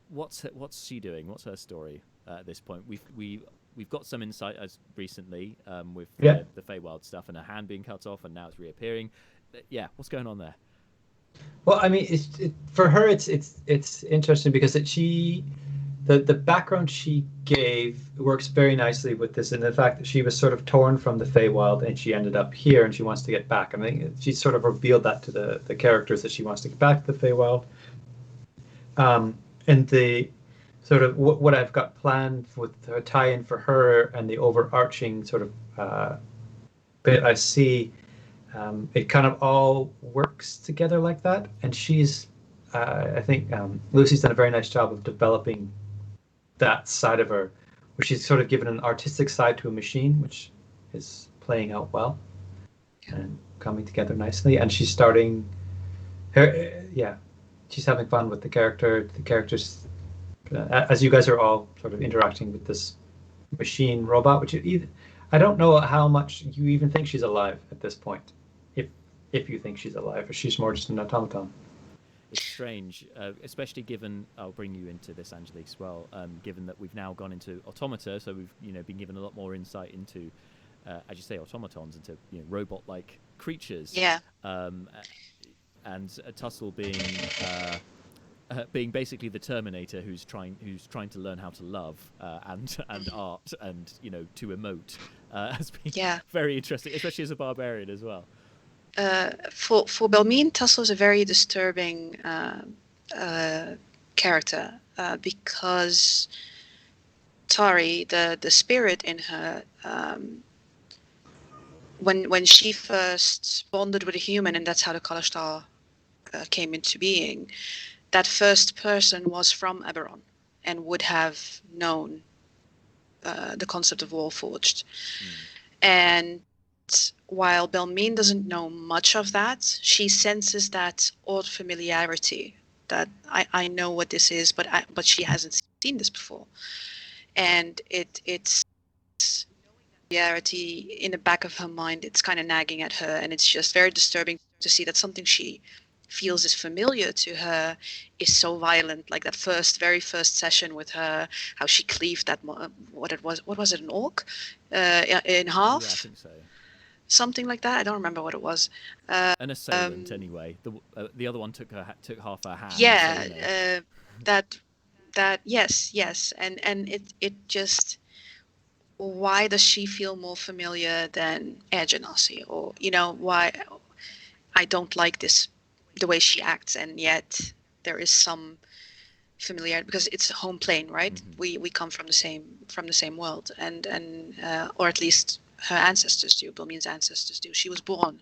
What's she doing? What's her story at this point? We've got some insight as recently with the Feywild stuff and her hand being cut off, and now it's reappearing. Yeah, what's going on there? Well, I mean, for her, it's interesting because the background she gave works very nicely with this, and the fact that she was sort of torn from the Feywild and she ended up here and she wants to get back. I mean, she sort of revealed that to the characters that she wants to get back to the Feywild. And the sort of what I've got planned with a tie-in for her and the overarching sort of bit I see, it kind of all works together like that. And she's, I think Lucy's done a very nice job of developing that side of her, where she's sort of given an artistic side to a machine, which is playing out well and coming together nicely. And she's starting her, she's having fun with the character. The characters, as you guys are all sort of interacting with this machine robot, which I don't know how much you even think she's alive at this point, if you think she's alive, or she's more just an automaton. It's strange, especially given, I'll bring you into this, Angelique, as well, given that we've now gone into automata, so we've been given a lot more insight into, as you say, automatons, into robot-like creatures. Yeah. And Tussle being basically the Terminator who's trying to learn how to love and art and to emote has been very interesting, especially as a barbarian as well. For Belmine, Tussle is a very disturbing character because Tari, the spirit in her, when she first bonded with a human, and that's how the Kalashtar came into being, that first person was from Eberron and would have known the concept of Warforged. And while Belmine doesn't know much of that, she senses that odd familiarity, that I know what this is, but she hasn't seen this before. And it's familiarity in the back of her mind, it's kind of nagging at her, and it's just very disturbing to see that something she feels is familiar to her is so violent. Like that very first session with her, how she cleaved that, what was it, an orc in half? Yeah, I think so. Something like that. I don't remember what it was. An assailant, anyway. The other one took half her hand. Yeah, so, that yes, and it just, why does she feel more familiar than Genasi? Or why I don't like this, the way she acts, and yet there is some familiarity because it's a home plane, right? Mm-hmm. We come from the same world, and or at least her ancestors do. Belmine's ancestors do. She was born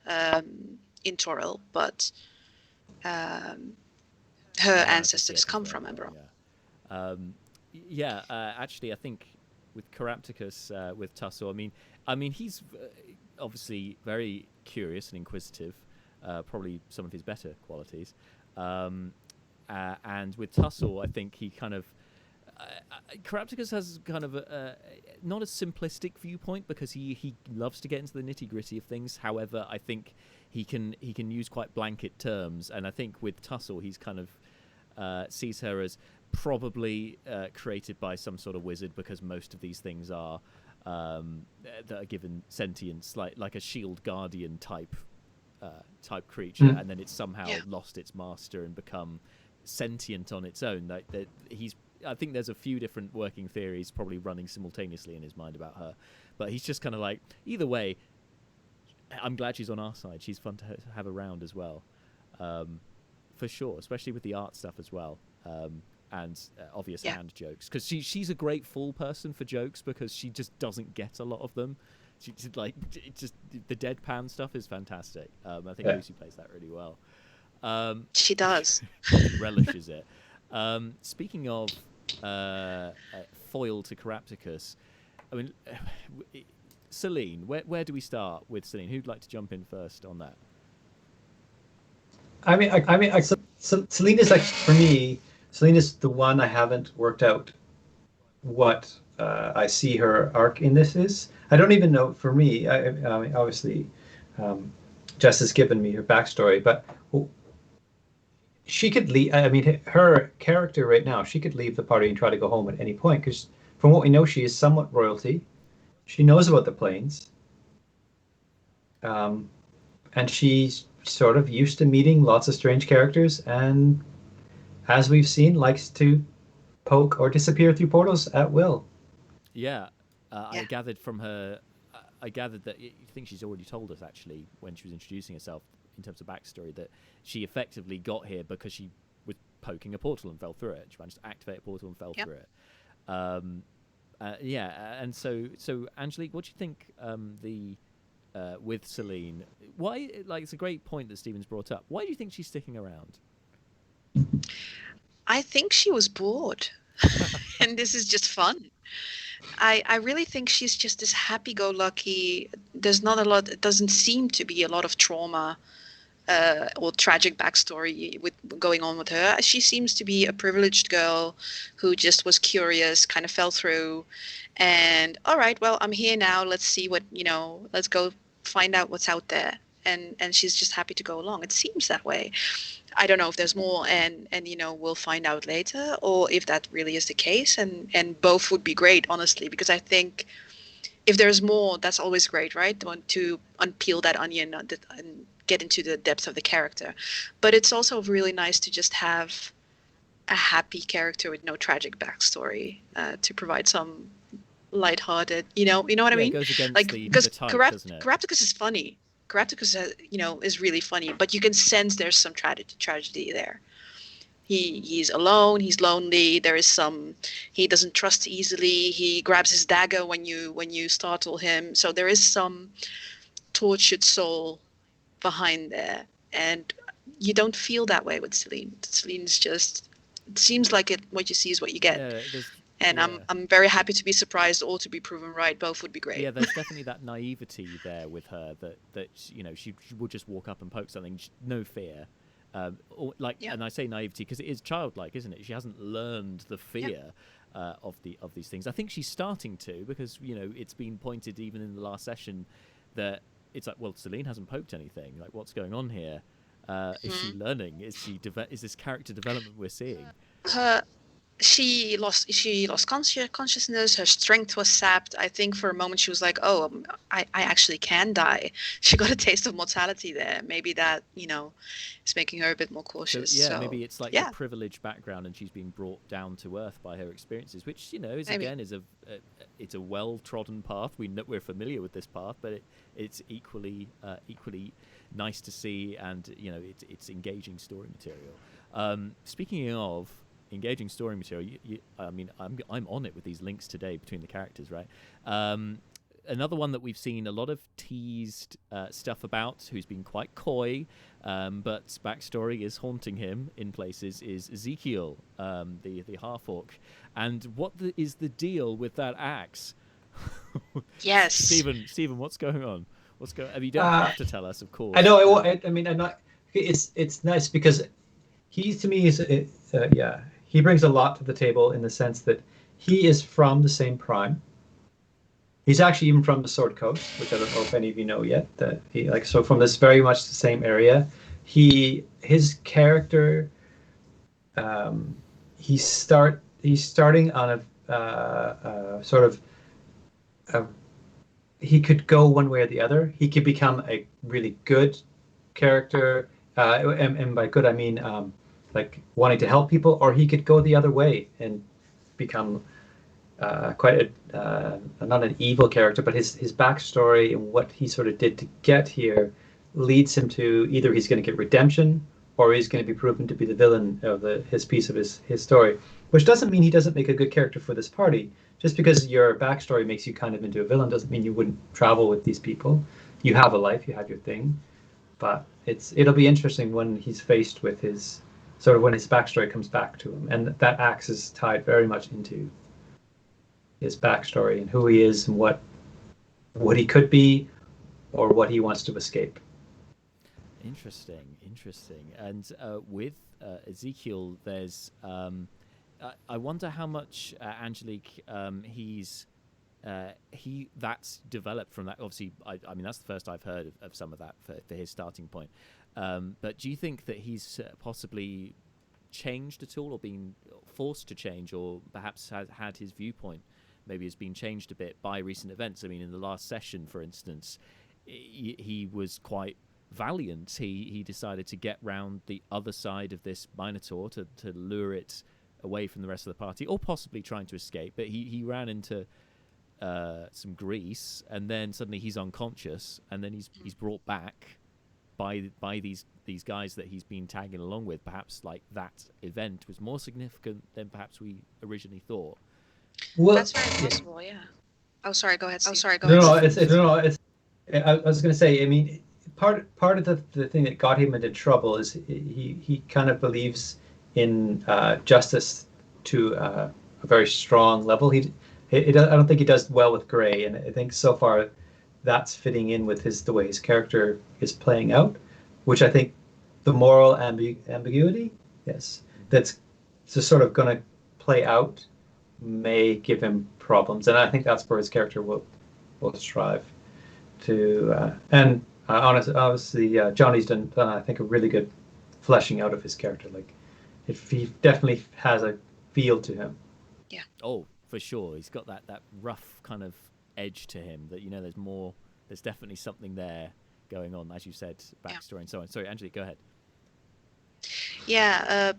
in Toril, but her ancestors come from Eberron. Actually, I think with Carapticus, with Tussle, I mean, he's obviously very curious and inquisitive, probably some of his better qualities. And with Tussle, I think he kind of Carapticus has kind of not a simplistic viewpoint because he loves to get into the nitty-gritty of things. However, I think he can use quite blanket terms, and I think with Tussle, he's kind of sees her as probably created by some sort of wizard, because most of these things are that are given sentience, like a shield guardian type creature, and then it's somehow lost its master and become sentient on its own. Like that, I think there's a few different working theories probably running simultaneously in his mind about her, but he's just kind of like, either way, I'm glad she's on our side. She's fun to have around as well, for sure, especially with the art stuff as well, and obvious hand jokes, because she's a great fool person for jokes because she just doesn't get a lot of them. She just the deadpan stuff is fantastic. I think Lucy plays that really well. She does. Relishes it. Speaking of foil to Carapticus. I mean, Celine, where do we start with Celine? Who'd like to jump in first on that? Celine is like, for me, Celine is the one I haven't worked out what I see her arc in this is. I don't even know, for me, I mean, obviously, Jess has given me her backstory, but she could leave. I mean, her character right now, she could leave the party and try to go home at any point, because from what we know, she is somewhat royalty. She knows about the planes. And she's sort of used to meeting lots of strange characters, and as we've seen, likes to poke or disappear through portals at will. Yeah, I gathered from her. I gathered that I think she's already told us actually when she was introducing herself in terms of backstory that she effectively got here because she was poking a portal and fell through it. She managed to activate a portal and fell through it. And so Angelique, what do you think? With Celine, why? Like, it's a great point that Stephen's brought up. Why do you think she's sticking around? I think she was bored, and this is just fun. I really think she's just this happy-go-lucky. There's not a lot. It doesn't seem to be a lot of trauma or tragic backstory with going on with her. She seems to be a privileged girl who just was curious, kind of fell through, and all right, well, I'm here now. Let's see what, let's go find out what's out there. And she's just happy to go along. It seems that way. I don't know if there's more, and we'll find out later, or if that really is the case. And both would be great, honestly, because I think if there's more, that's always great, right? To unpeel that onion and get into the depth of the character. But it's also really nice to just have a happy character with no tragic backstory to provide some lighthearted, you know what I mean? It goes against like, the because type, doesn't it? Carapticus is funny. Carapticus, is really funny, but you can sense there's some tragedy there. He's alone. He's lonely. There is he doesn't trust easily. He grabs his dagger when you startle him. So there is some tortured soul behind there, and you don't feel that way with Celine. Celine's just, it seems like what you see is what you get. And I'm very happy to be surprised or to be proven right. Both would be great. Yeah, there's definitely that naivety there with her that she will just walk up and poke something, no fear. And I say naivety because it is childlike, isn't it? She hasn't learned the fear of these things. I think she's starting to, because it's been pointed even in the last session that it's like, well, Celine hasn't poked anything. Like, what's going on here? Is she learning? Is this character development we're seeing? She lost consciousness. Her strength was sapped. I think for a moment she was like, "Oh, I actually can die." She got a taste of mortality there. Maybe that is making her a bit more cautious. So, maybe it's like a privileged background, and she's being brought down to earth by her experiences, which is a well-trodden path. We're familiar with this path, but it's equally nice to see, and it's engaging story material. Speaking of engaging story material, I'm on it with these links today between the characters, right? Another one that we've seen a lot of teased stuff about, who's been quite coy, but backstory is haunting him in places, is Ezekiel, the half-orc. And what is the deal with that axe? Yes. Stephen, what's going on? You don't have to tell us, of course. I know. I'm not. It's nice because he, to me, he brings a lot to the table in the sense that he is from the same prime. He's actually even from the Sword Coast, which I don't know if any of you know yet. That so from this very much the same area. His character, he's starting on a sort of. He could go one way or the other. He could become a really good character, and by good I mean like wanting to help people, or he could go the other way and become quite not an evil character, but his backstory and what he sort of did to get here leads him to either he's going to get redemption or he's going to be proven to be the villain of his piece of his story, which doesn't mean he doesn't make a good character for this party. Just because your backstory makes you kind of into a villain doesn't mean you wouldn't travel with these people. You have a life, you have your thing, but it'll be interesting when he's faced with when his backstory comes back to him, and that axe is tied very much into his backstory and who he is and what he could be or what he wants to escape. Interesting. And with Ezekiel, there's I wonder how much Angelique that's developed from that. Obviously, I mean that's the first I've heard of some of that for his starting point. But do you think that he's possibly changed at all, or been forced to change, or perhaps had his viewpoint maybe has been changed a bit by recent events? I mean, in the last session, for instance, he was quite valiant. He decided to get round the other side of this Minotaur to lure it away from the rest of the party, or possibly trying to escape. But he ran into some grease, and then suddenly he's unconscious, and then he's brought back by these guys that he's been tagging along with. Perhaps like that event was more significant than perhaps we originally thought. Well, that's very possible. Yeah. Oh, sorry. Go ahead. No, it's. I was going to say. I mean, part of the thing that got him into trouble is he kind of believes in justice to a very strong level. I don't think he does well with Gray, and I think so far that's fitting in with the way his character is playing out, which I think the moral ambiguity, yes, that's just sort of going to play out may give him problems, and I think that's where his character will strive to. And obviously, Jonny's done I think a really good fleshing out of his character. Like, he definitely has a feel to him. Yeah. Oh, for sure, he's got that rough kind of edge to him. That there's definitely something there going on, as you said, backstory and so on. Sorry, Angelique, go ahead. Yeah.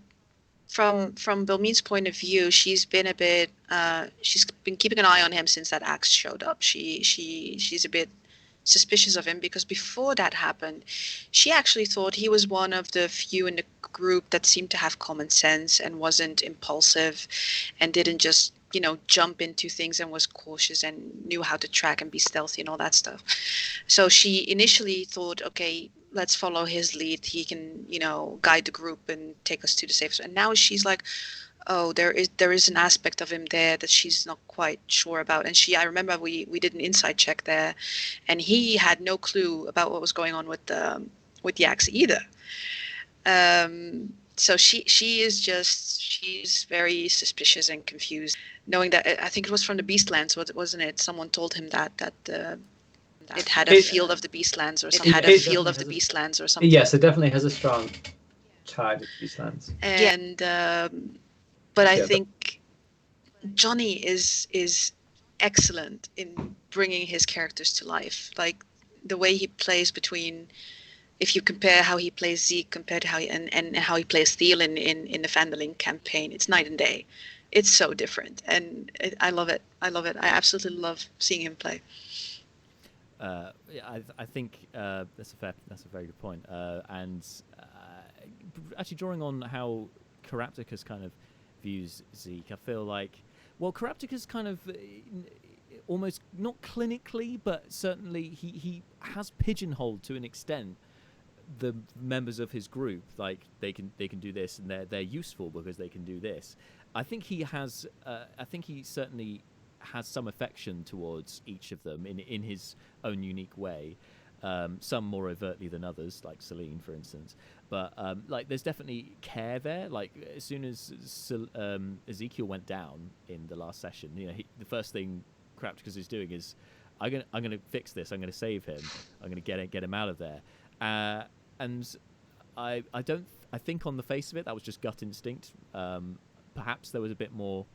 From Bilmeen's point of view, she's been a bit. She's been keeping an eye on him since that axe showed up. She's a bit suspicious of him because before that happened, she actually thought he was one of the few in the group that seemed to have common sense and wasn't impulsive, and didn't just jump into things, and was cautious and knew how to track and be stealthy and all that stuff. So she initially thought, okay, let's follow his lead. He can, guide the group and take us to the safe zone. And now she's like, oh, there is an aspect of him there that she's not quite sure about. And I remember we did an inside check there, and he had no clue about what was going on with the axe either. So she's very suspicious and confused, knowing that I think it was from the Beastlands, wasn't it? Someone told him that it had a field of the Beastlands or something. Yes, it definitely has a strong tie to the Beastlands. And but I think Jonny is excellent in bringing his characters to life. Like the way he plays between. If you compare how he plays Zeke compared to how he plays Thiel in the Vandeling campaign, it's night and day. It's so different, and I love it. I absolutely love seeing him play. I think that's a very good point. And actually, drawing on how Carapticus kind of views Zeke, I feel like, well, Carapticus kind of almost not clinically, but certainly he has pigeonholed to an extent the members of his group. Like they can do this, and they're useful because they can do this. I think he has. I think he certainly has some affection towards each of them in his own unique way. Some more overtly than others, like Celine, for instance. But like, there's definitely care there. Like, as soon as Ezekiel went down in the last session, the first thing Carapticus is doing is, I'm gonna fix this. I'm gonna save him. I'm gonna get him out of there. And I think on the face of it, that was just gut instinct. Perhaps there was a bit more.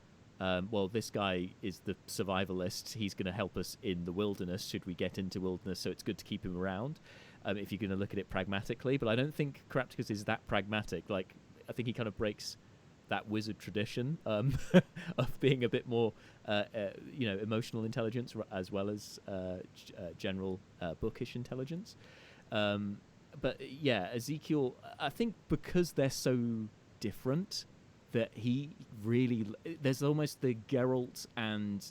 Well, this guy is the survivalist. He's going to help us in the wilderness should we get into wilderness, so it's good to keep him around if you're going to look at it pragmatically. But I don't think Carapticus is that pragmatic. Like, I think he kind of breaks that wizard tradition of being a bit more, emotional intelligence as well as general bookish intelligence. But yeah, Ezekiel, I think because they're so different, that he really, there's almost the Geralt and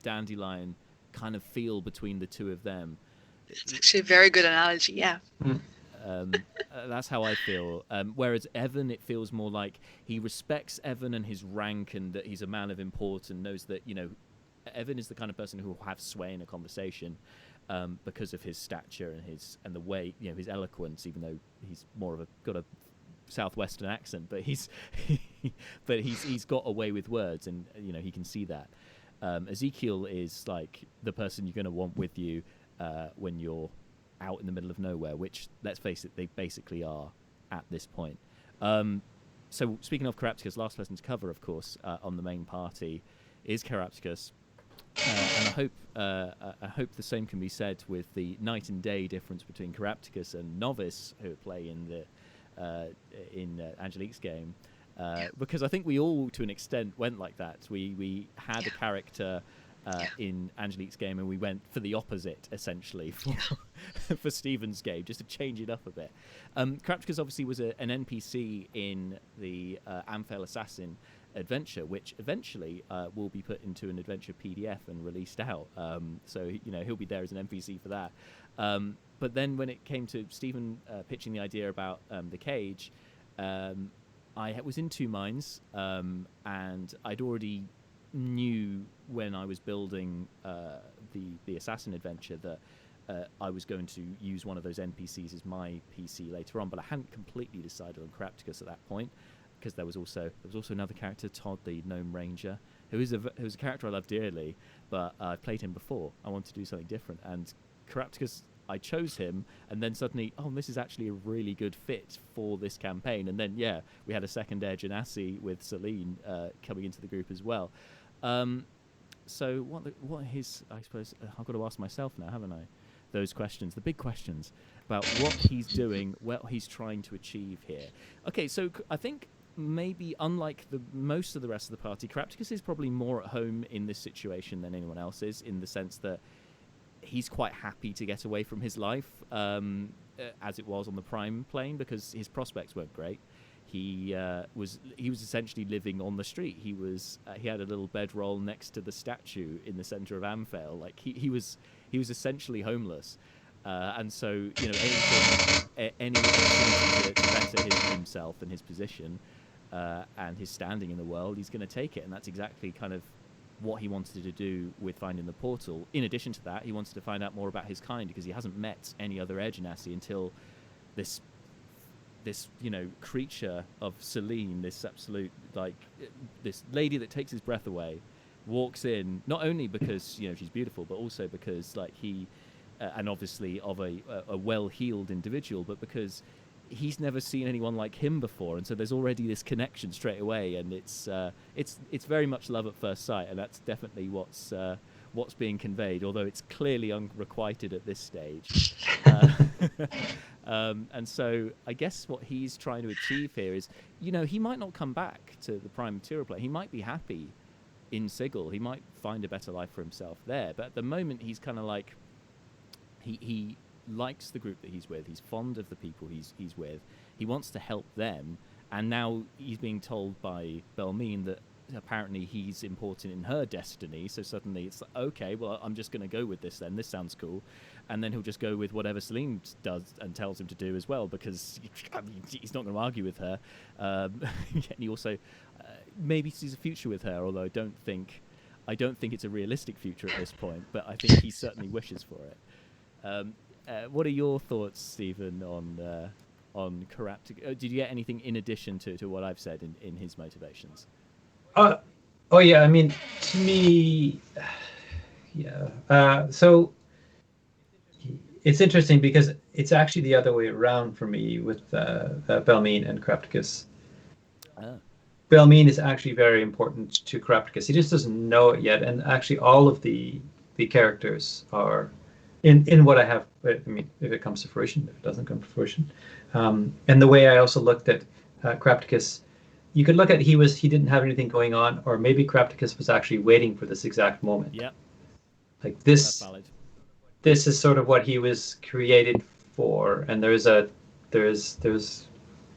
Dandelion kind of feel between the two of them. It's actually a very good analogy, yeah. That's how I feel. Whereas Evan, it feels more like he respects Evan and his rank, and that he's a man of importance, and knows that Evan is the kind of person who will have sway in a conversation because of his stature and the way, his eloquence, even though he's more of got a southwestern accent, but he's got a way with words, and he can see that. Ezekiel is like the person you're going to want with you when you're out in the middle of nowhere, which, let's face it, they basically are at this point. So speaking of Carapticus, last person to cover, of course, on the main party is Carapticus. And I hope the same can be said with the night and day difference between Carapticus and Novice, who play in Angelique's game, because I think we all, to an extent, went like that. We had a character in Angelique's game, and we went for the opposite, essentially, for Stephen's game, just to change it up a bit. Carapticus obviously was an NPC in the Amphail Assassin adventure, which eventually will be put into an adventure PDF and released out. So he'll be there as an NPC for that. But then when it came to Stephen pitching the idea about the cage, I was in two minds, and I'd already knew when I was building the Assassin adventure that I was going to use one of those NPCs as my PC later on, but I hadn't completely decided on Carapticus at that point, because there was also another character, Todd, the Gnome Ranger, who is a character I love dearly, but I've played him before. I wanted to do something different, and Carapticus, I chose him, and then suddenly, this is actually a really good fit for this campaign. And then, we had a second Air Genasi with Celine coming into the group as well. So what his, I suppose, I've got to ask myself now, haven't I? Those questions, the big questions about what he's doing, what he's trying to achieve here. Okay, so I think maybe unlike most of the rest of the party, Carapticus is probably more at home in this situation than anyone else is, in the sense that he's quite happy to get away from his life as it was on the Prime plane, because his prospects weren't great. He was essentially living on the street. He had a little bedroll next to the statue in the center of Amphail. Like he was essentially homeless. And so, any opportunity to better himself and his position and his standing in the world, he's going to take it. And that's exactly kind of what he wanted to do with finding the portal. In addition to that, he wanted to find out more about his kind, because he hasn't met any other Air Genasi until this creature of Celine, this absolute, this lady that takes his breath away, walks in, not only because she's beautiful, but also because he and obviously of a well-heeled individual, but because he's never seen anyone like him before, and so there's already this connection straight away, and it's very much love at first sight, and that's definitely what's being conveyed, although it's clearly unrequited at this stage. And so I guess what he's trying to achieve here is, he might not come back to the Prime Material Plane. He might be happy in Sigil. He might find a better life for himself there. But at the moment, he's kind of like, he likes the group that he's with. He's fond of the people he's with. He wants to help them. And now he's being told by Belmine that apparently he's important in her destiny. So suddenly it's like, okay, well, I'm just going to go with this then. This sounds cool. And then he'll just go with whatever Celine does and tells him to do as well, because he's not going to argue with her. And he also maybe sees a future with her, although I don't think it's a realistic future at this point, but I think he certainly wishes for it. What are your thoughts, Stephen, on Carapticus? Did you get anything in addition to what I've said in his motivations? Oh yeah, I mean, to me, yeah. So it's interesting because it's actually the other way around for me with Belmine and Carapticus. Belmine is actually very important to Carapticus. He just doesn't know it yet, and actually all of the characters are in what I have. I mean, if it comes to fruition, if it doesn't come to fruition, and the way I also looked at Carapticus, you could look at he didn't have anything going on, or maybe Carapticus was actually waiting for this exact moment. Yeah, like this. This is sort of what he was created for, and there's I'm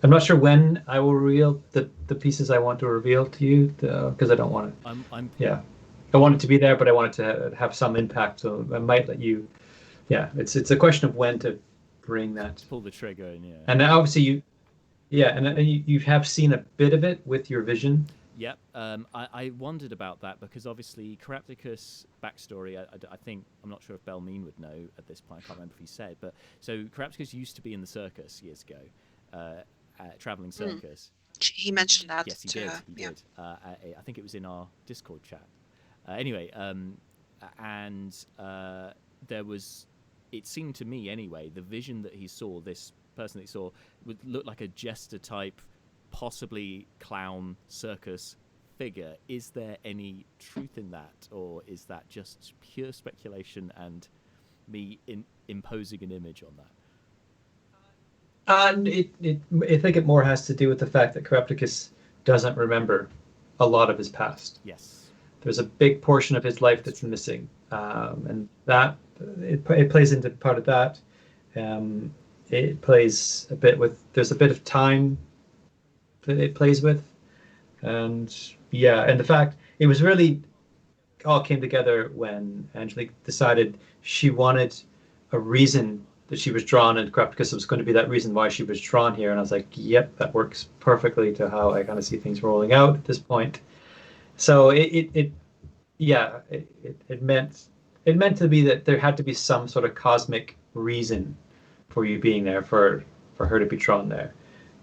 not sure when I will reveal the pieces I want to reveal to you, because I don't want to. Yeah, I want it to be there, but I want it to have some impact. So I might let you. Yeah, it's a question of when to bring that. Pull the trigger, and yeah. And obviously you have seen a bit of it with your vision. Yep. I wondered about that because obviously Carapticus' backstory, I think, I'm not sure if Belmine would know at this point, I can't remember if he said, but so Carapticus used to be in the circus years ago, traveling circus. He mentioned that Yes, he to did. her. He did. I think it was in our Discord chat. Anyway, and there was, it seemed to me anyway, the vision that he saw, this person that he saw, would look like a jester type, possibly clown circus figure. Is there any truth in that, or is that just pure speculation and me imposing an image on that? I think it more has to do with the fact that Carapticus doesn't remember a lot of his past. Yes. There's a big portion of his life that's missing, and that it plays into part of that. It plays a bit with. There's a bit of time that it plays with, and and the fact it was really all came together when Angelique decided she wanted a reason that she was drawn, and Carapticus was going to be that reason why she was drawn here. And I was like, yep, that works perfectly to how I kind of see things rolling out at this point. So it meant to be that there had to be some sort of cosmic reason for you being there, for her to be drawn there,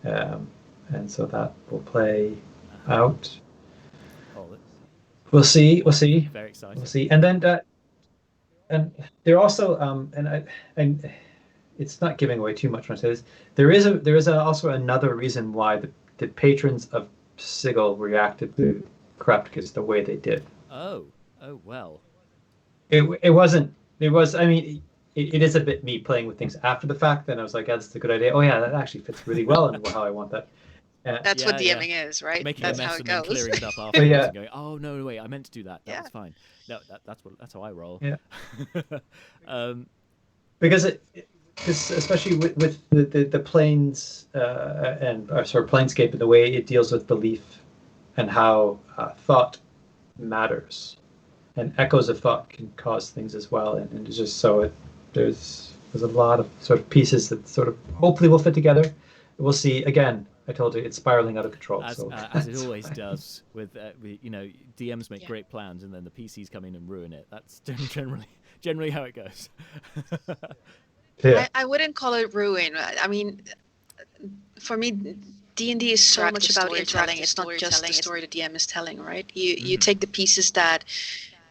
and so that will play out. We'll see. Very exciting. We'll see. And then and they're also and it's not giving away too much when I say this. There is also another reason why the patrons of Sigil reacted to Carapticus the way they did. Oh well. It wasn't. It was. I mean, it is a bit me playing with things after the fact. Then I was like, yeah, that's a good idea. Oh yeah, that actually fits really well into how I want that. That's what DMing is, right? Making that's a mess how it and goes. then clearing it up afterwards and going, oh no, wait, I meant to do that. That was fine. No, that's how I roll. Yeah. Because especially with the planes and Planescape and the way it deals with belief and how thought matters, and echoes of thought can cause things as well, and it's just so there's a lot of sort of pieces that sort of hopefully will fit together. We'll see. Again, I told you it's spiraling out of control. As it always does with DMs make great plans and then the PCs come in and ruin it. That's generally how it goes. Yeah. I wouldn't call it ruin. I mean, for me, D&D is so much about storytelling. It's not just the story the DM is telling, right? You take the pieces that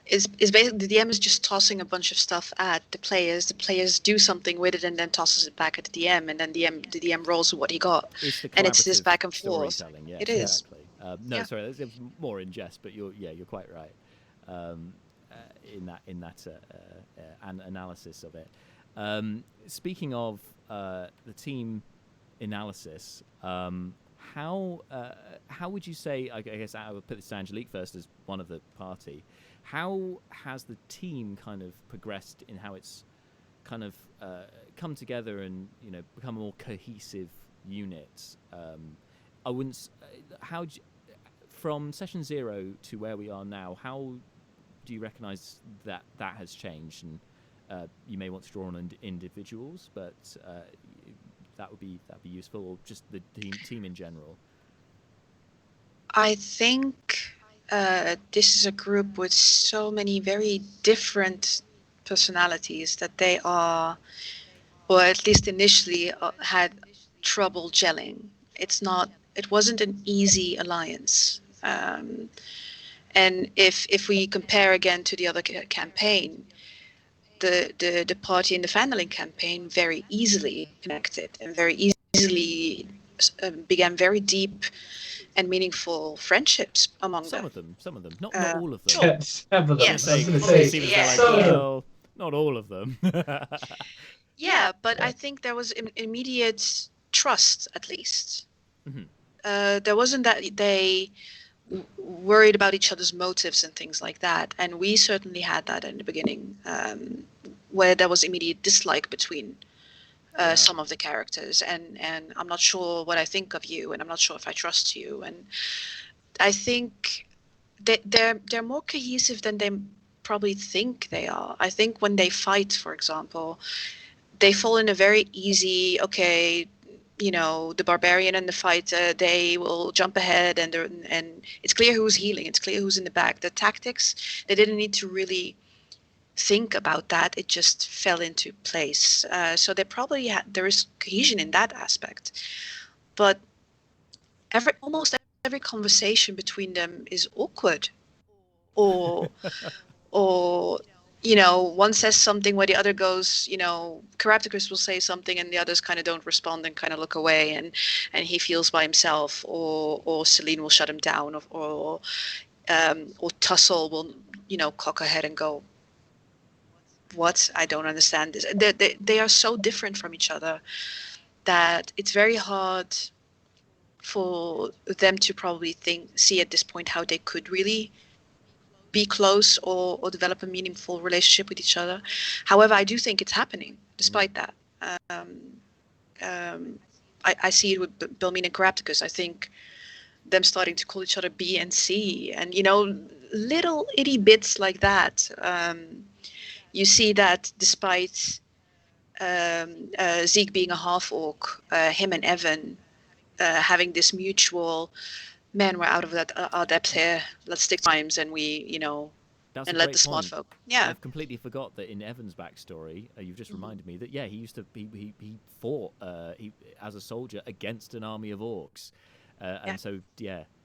is basically the DM is just tossing a bunch of stuff at the players. The players do something with it and then tosses it back at the DM, and then the DM rolls with what he got, and it's this back and forth. Yeah, it is. Exactly. Sorry, that's more in jest, but you're quite right in that analysis of it. Speaking of the team analysis, how would you say? I guess I would put this to Angelique first as one of the party. How has the team kind of progressed in how it's kind of come together and become a more cohesive unit? I wouldn't. From session 0 to where we are now, how do you recognise that has changed? And you may want to draw on individuals, but that'd be useful, or just the team in general. I think this is a group with so many very different personalities that they are, or at least initially, had trouble gelling. It wasn't an easy alliance. And if we compare again to the other campaign, the party in the Vandaling campaign very easily connected and very easily began very deep and meaningful friendships among some of them, not all of them. Sure. Some of them. Yes. I was going to say, not all of them. Yeah, but I think there was immediate trust, at least. Mm-hmm. There wasn't that they worried about each other's motives and things like that, and we certainly had that in the beginning, where there was immediate dislike between some of the characters, and I'm not sure what I think of you, and I'm not sure if I trust you, and I think they're more cohesive than they probably think they are. I think when they fight, for example, they fall in a very easy, okay, the barbarian and the fighter, they will jump ahead, and it's clear who's healing. It's clear who's in the back. The tactics, they didn't need to really think about that. It just fell into place. So they probably there is cohesion in that aspect. But almost every conversation between them is awkward, or one says something where the other goes, Carapticus will say something and the others kind of don't respond and kind of look away, and he feels by himself, or Celine will shut him down, or Tussle will, cock her head and go, what? I don't understand this. They are so different from each other that it's very hard for them to probably see at this point how they could really be close or develop a meaningful relationship with each other. However, I do think it's happening despite that. I see it with Belmine and Carapticus. I think them starting to call each other B and C, and little itty bits like that. You see that despite Zeke being a half orc, him and Evan having this mutual, man, we're out of our depth here. Let's stick times, and we, That's and a let great the smart point. folk. Yeah, I've completely forgot that in Evan's backstory, you've just reminded me that he used to he fought as a soldier against an army of orcs, and so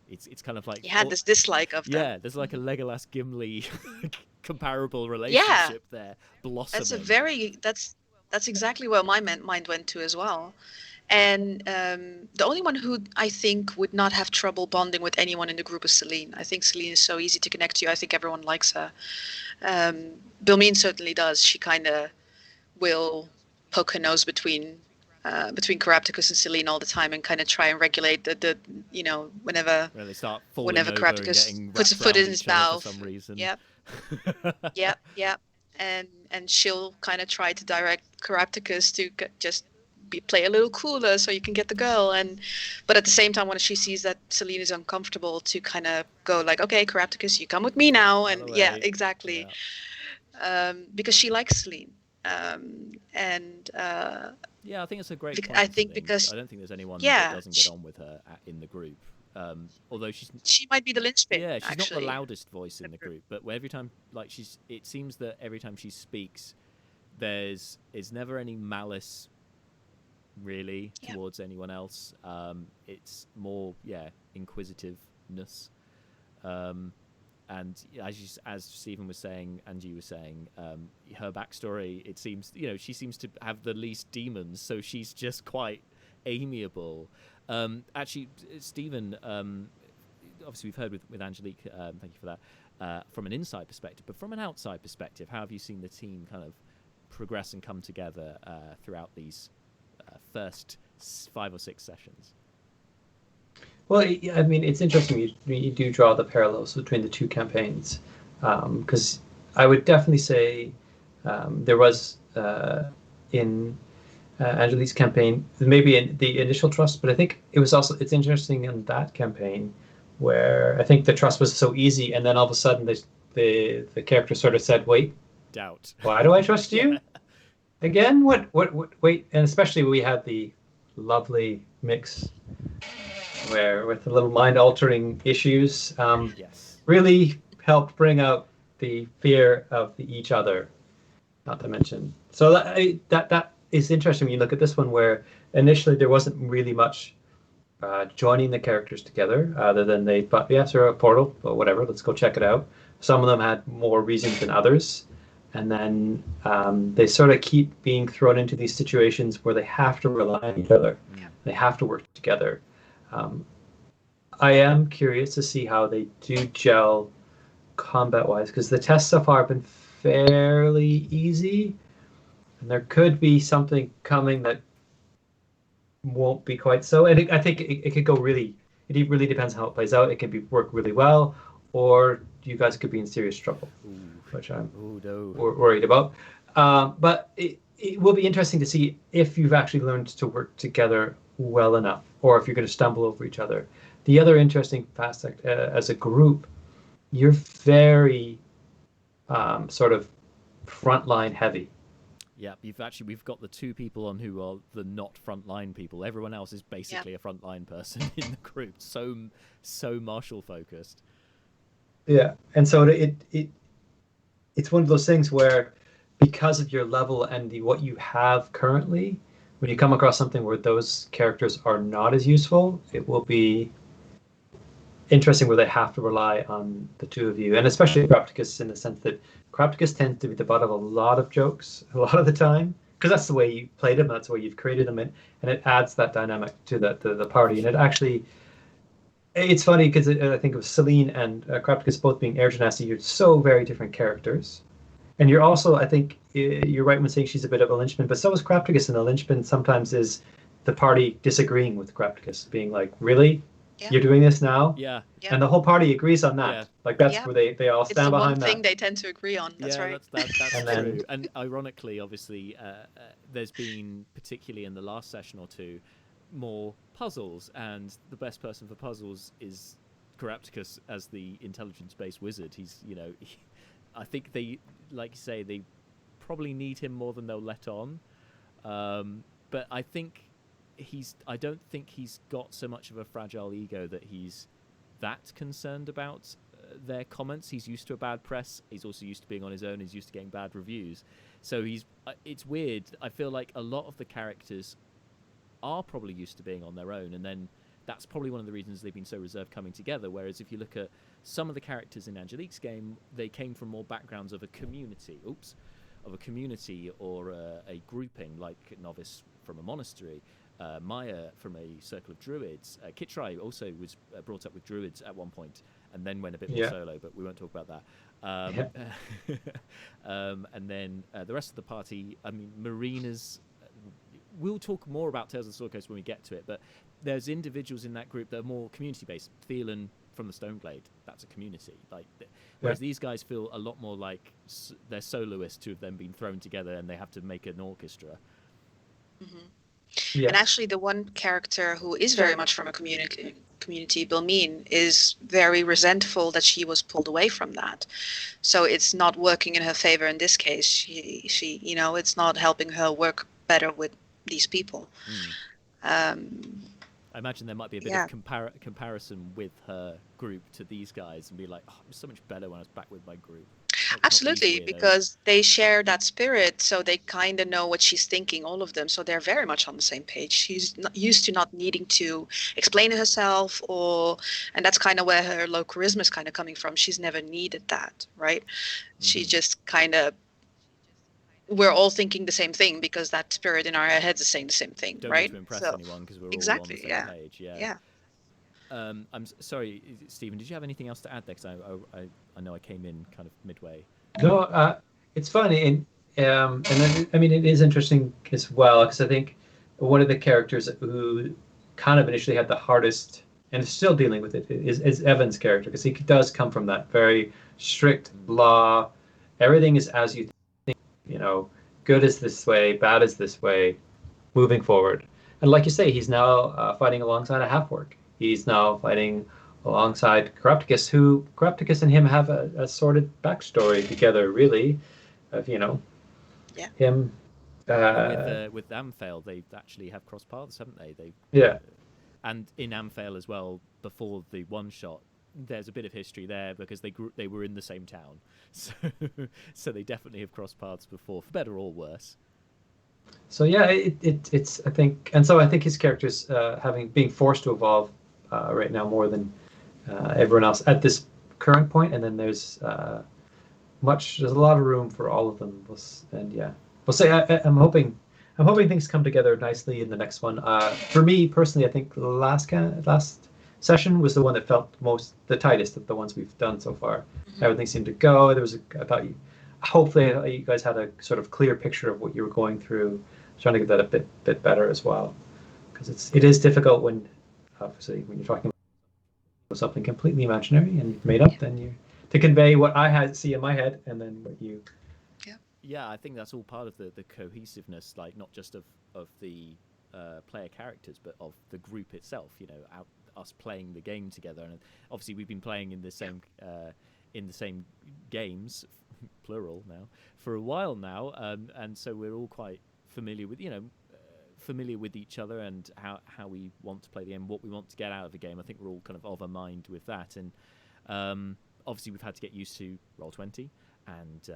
it's kind of like he had this dislike of them. Yeah, there's like a Legolas Gimli comparable relationship there blossoming. That's exactly where my mind went to as well. And the only one who I think would not have trouble bonding with anyone in the group is Celine. I think Celine is so easy to connect to. I think everyone likes her. Bilmine certainly does. She kind of will poke her nose between Carapticus and Celine all the time, and kind of try and regulate the whenever Where they start falling over Carapticus and puts a foot in his mouth for some reason. Yep. Yep. And she'll kind of try to direct Carapticus to just play a little cooler so you can get the girl, but at the same time, when she sees that Celine is uncomfortable, to kind of go like, okay, Carapticus, you come with me now, and exactly. Because she likes Celine, and I think it's a great point. I think because I don't think there's anyone that doesn't get on with her in the group. Although she might be the linchpin. Yeah, she's actually not the loudest voice in the group, but every time, it seems that every time she speaks, there's never any malice really towards anyone else. It's more inquisitiveness, and as Stephen was saying and you were saying, her backstory, it seems she seems to have the least demons, so she's just quite amiable. Actually, Stephen, obviously we've heard with Angelique, thank you for that, from an inside perspective, but from an outside perspective, how have you seen the team kind of progress and come together throughout these first 5 or 6 sessions? Well, I mean, it's interesting you do draw the parallels between the two campaigns, because I would definitely say there was in Angelique's campaign, maybe in the initial trust, but I think it's interesting in that campaign where I think the trust was so easy, and then all of a sudden the character sort of said, wait, doubt. Why do I trust you? Again? What, wait, and especially we had the lovely mix where with the little mind-altering issues really helped bring out the fear of each other, not to mention. So that is interesting when you look at this one, where initially there wasn't really much joining the characters together, other than they thought, yes, they're a portal, but whatever, let's go check it out. Some of them had more reasons than others. And then they sort of keep being thrown into these situations where they have to rely on each other. Yeah. They have to work together. I am curious to see how they do gel combat-wise, because the tests so far have been fairly easy. And there could be something coming that won't be quite so. And I think it could go really... It really depends on how it plays out. It could work really well, or you guys could be in serious trouble. Which I'm worried about. But it will be interesting to see if you've actually learned to work together well enough, or if you're going to stumble over each other. The other interesting aspect, as a group, you're very sort of frontline heavy. Yeah, we've got the two people on who are the not frontline people. Everyone else is basically a frontline person in the group. So Marshall focused. Yeah, and so it's one of those things where, because of your level and what you have currently, when you come across something where those characters are not as useful, it will be interesting where they have to rely on the two of you, and especially Crapticus, in the sense that Crapticus tends to be the butt of a lot of jokes a lot of the time, because that's the way you played him, that's the way you've created him, and it adds that dynamic to the party. And it actually, it's funny because I think of Celine and Crapticus both being air genasi. You're so very different characters, and you're also, I think you're right when saying she's a bit of a linchpin, but so is Crapticus, and the linchpin sometimes is the party disagreeing with Crapticus, being like, really? Yeah. You're doing this now? Yeah. And the whole party agrees on that. Yeah. Like, that's where they all stand behind It's the one thing that. they tend to agree on. That's right. That's And true. And ironically, obviously, there's been, particularly in the last session or two, more puzzles, and the best person for puzzles is Carapticus as the intelligence-based wizard. He's, I think they, like you say, they probably need him more than they'll let on. But I don't think he's got so much of a fragile ego that he's that concerned about their comments. He's used to a bad press. He's also used to being on his own. He's used to getting bad reviews. So it's weird. I feel like a lot of the characters are probably used to being on their own, and then that's probably one of the reasons they've been so reserved coming together. Whereas if you look at some of the characters in Angelique's game, they came from more backgrounds of a community. Or a grouping, like Novice from a monastery, Maya from a circle of druids. Kitrai also was brought up with druids at one point, and then went a bit more solo, but we won't talk about that. And then the rest of the party, I mean, Marina's... we'll talk more about Tales of the Sword Coast when we get to it, but there's individuals in that group that are more community-based. Thielen from the Stoneblade, that's a community. Whereas these guys feel a lot more like they're soloists who have then been thrown together and they have to make an orchestra. Mm-hmm. Yeah. And actually, the one character who is very much from a community, Bilmeen, is very resentful that she was pulled away from that. So it's not working in her favor in this case. She it's not helping her work better with these people. I imagine there might be a bit of comparison with her group to these guys, and be like, oh, I'm so much better when I was back with my group. Absolutely, because they share that spirit, so they kind of know what she's thinking, all of them. So they're very much on the same page. She's not used to not needing to explain herself, and that's kind of where her low charisma is kind of coming from. She's never needed that, right? Mm-hmm. She just kind of... we're all thinking the same thing because that spirit in our heads is saying the same thing, Don't right? Need to impress anyone because we're all on the same page. Yeah. I'm sorry, Stephen, did you have anything else to add there? Because I know I came in kind of midway. No, it's funny, and then, I mean, it is interesting as well, because I think one of the characters who kind of initially had the hardest, and is still dealing with it, is Evan's character, because he does come from that very strict law. Everything is as you think, good is this way, bad is this way, moving forward. And like you say, he's now fighting alongside a half-orc. He's now fighting alongside Carapticus, who Carapticus and him have a sordid backstory together, really, of him. With Amphail, they actually have crossed paths, haven't they? And in Amphail as well, before the one shot, there's a bit of history there because they were in the same town, so they definitely have crossed paths before, for better or worse. So yeah, it's I think, and so I think his character's being forced to evolve right now more than everyone else at this current point, and then there's a lot of room for all of them. And we'll say I'm hoping things come together nicely in the next one. For me personally, I think the last session was the one that felt the tightest of the ones we've done so far. Mm-hmm. Everything seemed to go. Hopefully you guys had a sort of clear picture of what you were going through. Trying to get that a bit better as well, because it is difficult when you're talking about something completely imaginary and you've made up, then to convey what I see in my head and then what you... Yeah, I think that's all part of the cohesiveness, like not just of the player characters, but of the group itself. Us playing the game together, and obviously we've been playing in the same games plural now, for a while now, and so we're all quite familiar with each other and how we want to play the game, what we want to get out of the game. I think we're all kind of a mind with that, and obviously we've had to get used to Roll20 and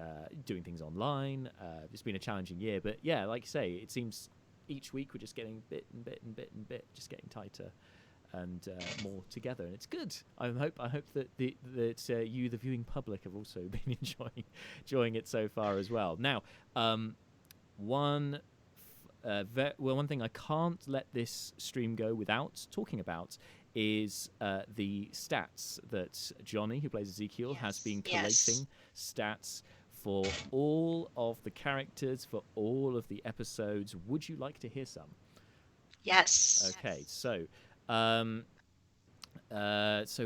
doing things online. It's been a challenging year, but yeah, like you say, it seems each week we're just getting bit, just getting tighter and more together, and it's good. I hope that you, the viewing public, have also been enjoying it so far as well. Now, one thing I can't let this stream go without talking about is the stats that Jonny, who plays Ezekiel, has been collating stats for all of the characters, for all of the episodes. Would you like to hear some? Yes. Okay, so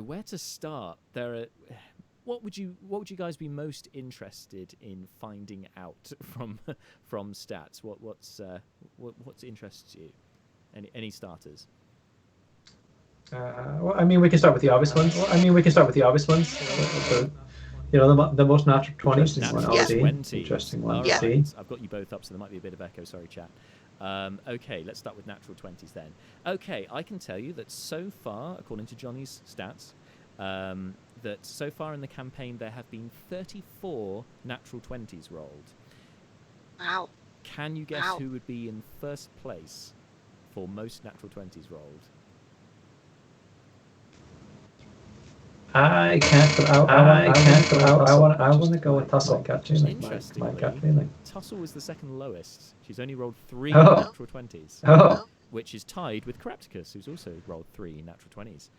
where to start? What would you guys be most interested in finding out from stats? What interests you? Any starters? Well, I mean, we can start with the obvious ones. The most natural 20s. Interesting one to see. I've got you both up, so there might be a bit of echo. Sorry, chat. Okay, let's start with natural 20s then. Okay, I can tell you that so far, according to Jonny's stats, that so far in the campaign there have been 34 natural 20s rolled. Wow. Can you guess who would be in first place for most natural 20s rolled? I can't, but I want to go with Tussle. Interestingly, my gut feeling. Tussle was the second lowest. She's only rolled 3 natural 20s, which is tied with Carapticus, who's also rolled 3 natural 20s.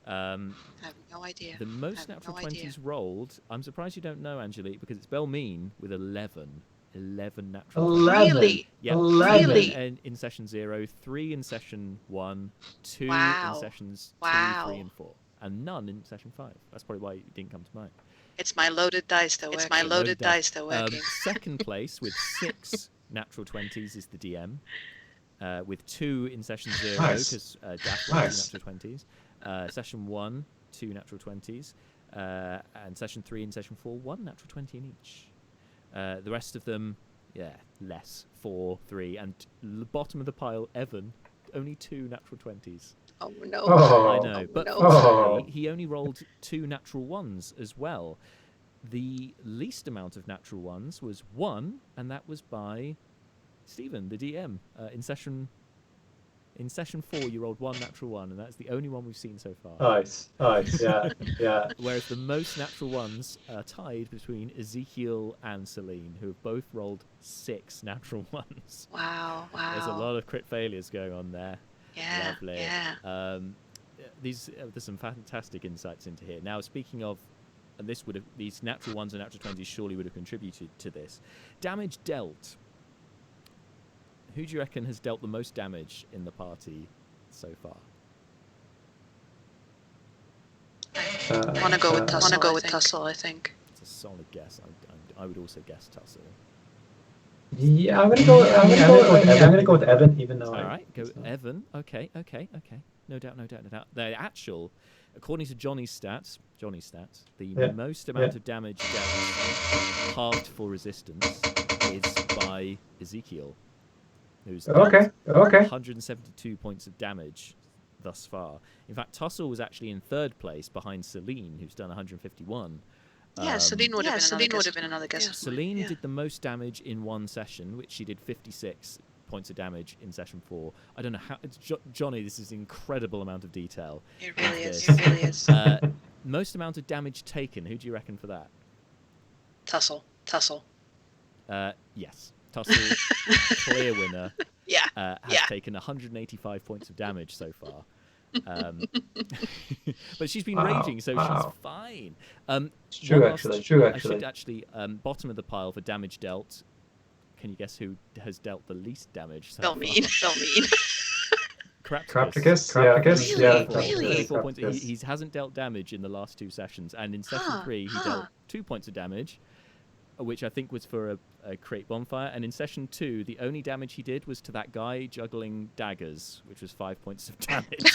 I have no idea. The most natural 20s rolled, I'm surprised you don't know, Angelique, because it's Belmeen with 11. 11 natural 20s. Really? Yeah, 11. Really? In session 0, 3 in session 1, 2 in sessions 2, 3, and 4. And none in session 5. That's probably why it didn't come to mind. It's my loaded dice that working. Second place with 6 natural 20s is the DM, with 2 in session 0 because Daft rolled 2 natural 20s. Session 1, 2 natural 20s, and session 3 and session 4, 1 natural 20 in each. The rest of them, less, 4, 3, and the bottom of the pile, Evan, only 2 natural 20s. Oh no! I know, but fortunately, he only rolled 2 natural 1s as well. The least amount of natural 1s was 1, and that was by Stephen, the DM. In session 4, you rolled 1 natural 1, and that's the only one we've seen so far. Nice, yeah. Whereas the most natural 1s are tied between Ezekiel and Celine, who have both rolled 6 natural 1s. Wow. There's a lot of crit failures going on there. Yeah. Lovely. Yeah. There's some fantastic insights into here. Now, speaking of, and these natural 1s and natural 20s surely would have contributed to this. Damage dealt. Who do you reckon has dealt the most damage in the party so far? I want to go with Tussle. I think. It's a solid guess. I would also guess Tussle. Yeah, I'm gonna go with Evan, even though. All right, go Evan. Okay. No doubt. The actual, according to Jonny's stats, the most amount of damage dealt halved for resistance is by Ezekiel, who's done 172 points of damage thus far. In fact, Tussle was actually in third place behind Celine, who's done 151. Celine would have been another guess. Celine did the most damage in one session, which she did 56 points of damage in session 4. I don't know how. Jonny, this is an incredible amount of detail. It really is. Most amount of damage taken. Who do you reckon for that? Tussle. Yes. Tussle, clear winner. Has taken 185 points of damage so far. But she's been raging, so she's fine. True, actually. I should actually bottom of the pile for damage dealt. Can you guess who has dealt the least damage? So Belmeen. Carapticus. Really? 34 points. He hasn't dealt damage in the last 2 sessions, and in session 3 he dealt 2 points of damage. which I think was for a create bonfire. And in session 2, the only damage he did was to that guy juggling daggers, which was 5 points of damage.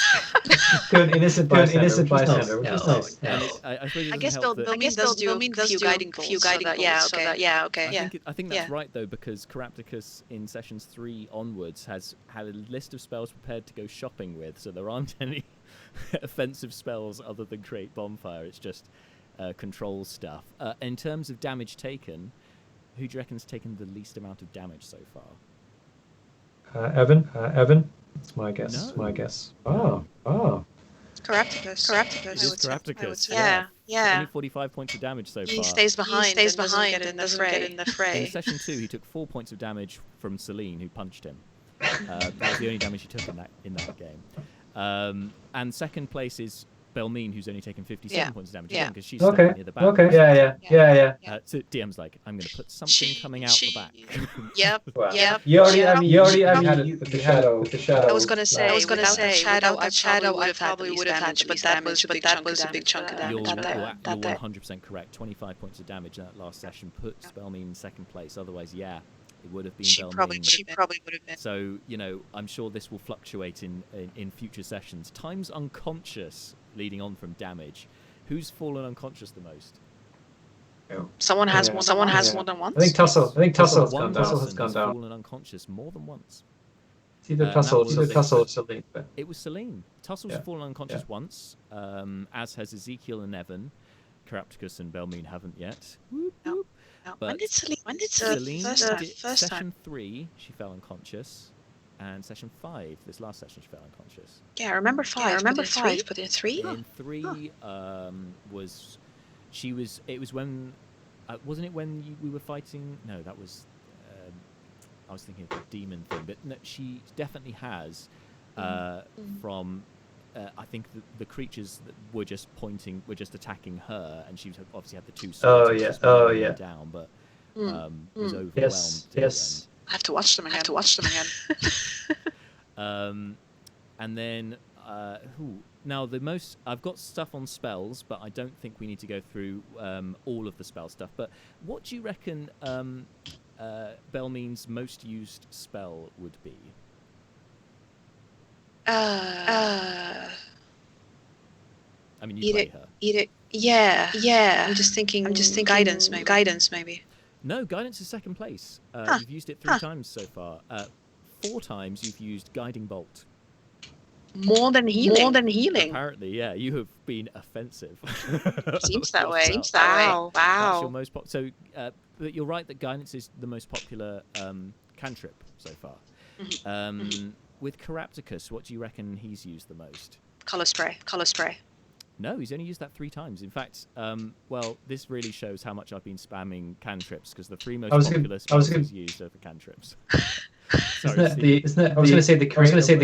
Good innocent bystander, which is nice. And I suppose it I guess doesn't help that- Belmine does do a few guiding bolts. I think that's right though, because Carapticus in sessions 3 onwards has had a list of spells prepared to go shopping with, so there aren't any offensive spells other than create bonfire. It's just control stuff. In terms of damage taken, who do you reckon's taken the least amount of damage so far? Evan. That's my guess. No. That's my guess. Oh. Carapticus. It is Carapticus. Yeah. Only 45 points of damage so far. He stays behind and doesn't get in the fray. In session 2, he took 4 points of damage from Celine, who punched him. That was the only damage he took in that game. And second place is Belmine, who's only taken 57 points of damage again, because she's standing near the back. Okay. Yeah. So DM's like, I'm going to put something coming out the back. Yep. You already had it with the shadow. I was gonna say, without the shadow, I probably would have had, but that was a big chunk of damage. You're 100% correct. 25 points of damage in that last session puts Belmine in second place. Otherwise, it would have been Belmine. She probably would have been. So, I'm sure this will fluctuate in future sessions. Time's unconscious leading on from damage. Who's fallen unconscious the most? Someone has more than once. I think Tussle has One gone down. person Has gone has down. fallen unconscious more than once. It's either Tussle or Celine. It was Celine. Tussle's fallen unconscious once, as has Ezekiel and Evan. Carapticus and Belmine haven't yet. Whoop, whoop. But When did Celine Celine did session 3, she fell unconscious, and session 5, this last session, she fell unconscious. Yeah, I remember 5. But in 3? In 3, it was when, wasn't it when we were fighting? No, that was, I was thinking of the demon thing, but no, she definitely has, from, I think the creatures that were just attacking her, and she obviously had the 2 swords. Down, but was overwhelmed. Yes. I have to watch them again. And then now I've got stuff on spells, but I don't think we need to go through all of the spell stuff. But what do you reckon Belmine's most used spell would be? I mean, you play her. Yeah. I'm just thinking guidance maybe. No, guidance is second place. You've used it 3 times so far. 4 times you've used guiding bolt. More than healing. Apparently, yeah, you have been offensive. Seems that way. Wow. Wow. That's your most so, but you're right that guidance is the most popular cantrip so far. With Carapticus, what do you reckon he's used the most? Color spray. No, he's only used that 3 times. In fact, this really shows how much I've been spamming cantrips, because the 3 most popular spells he's used are the cantrips. Sorry, I was going to say the create action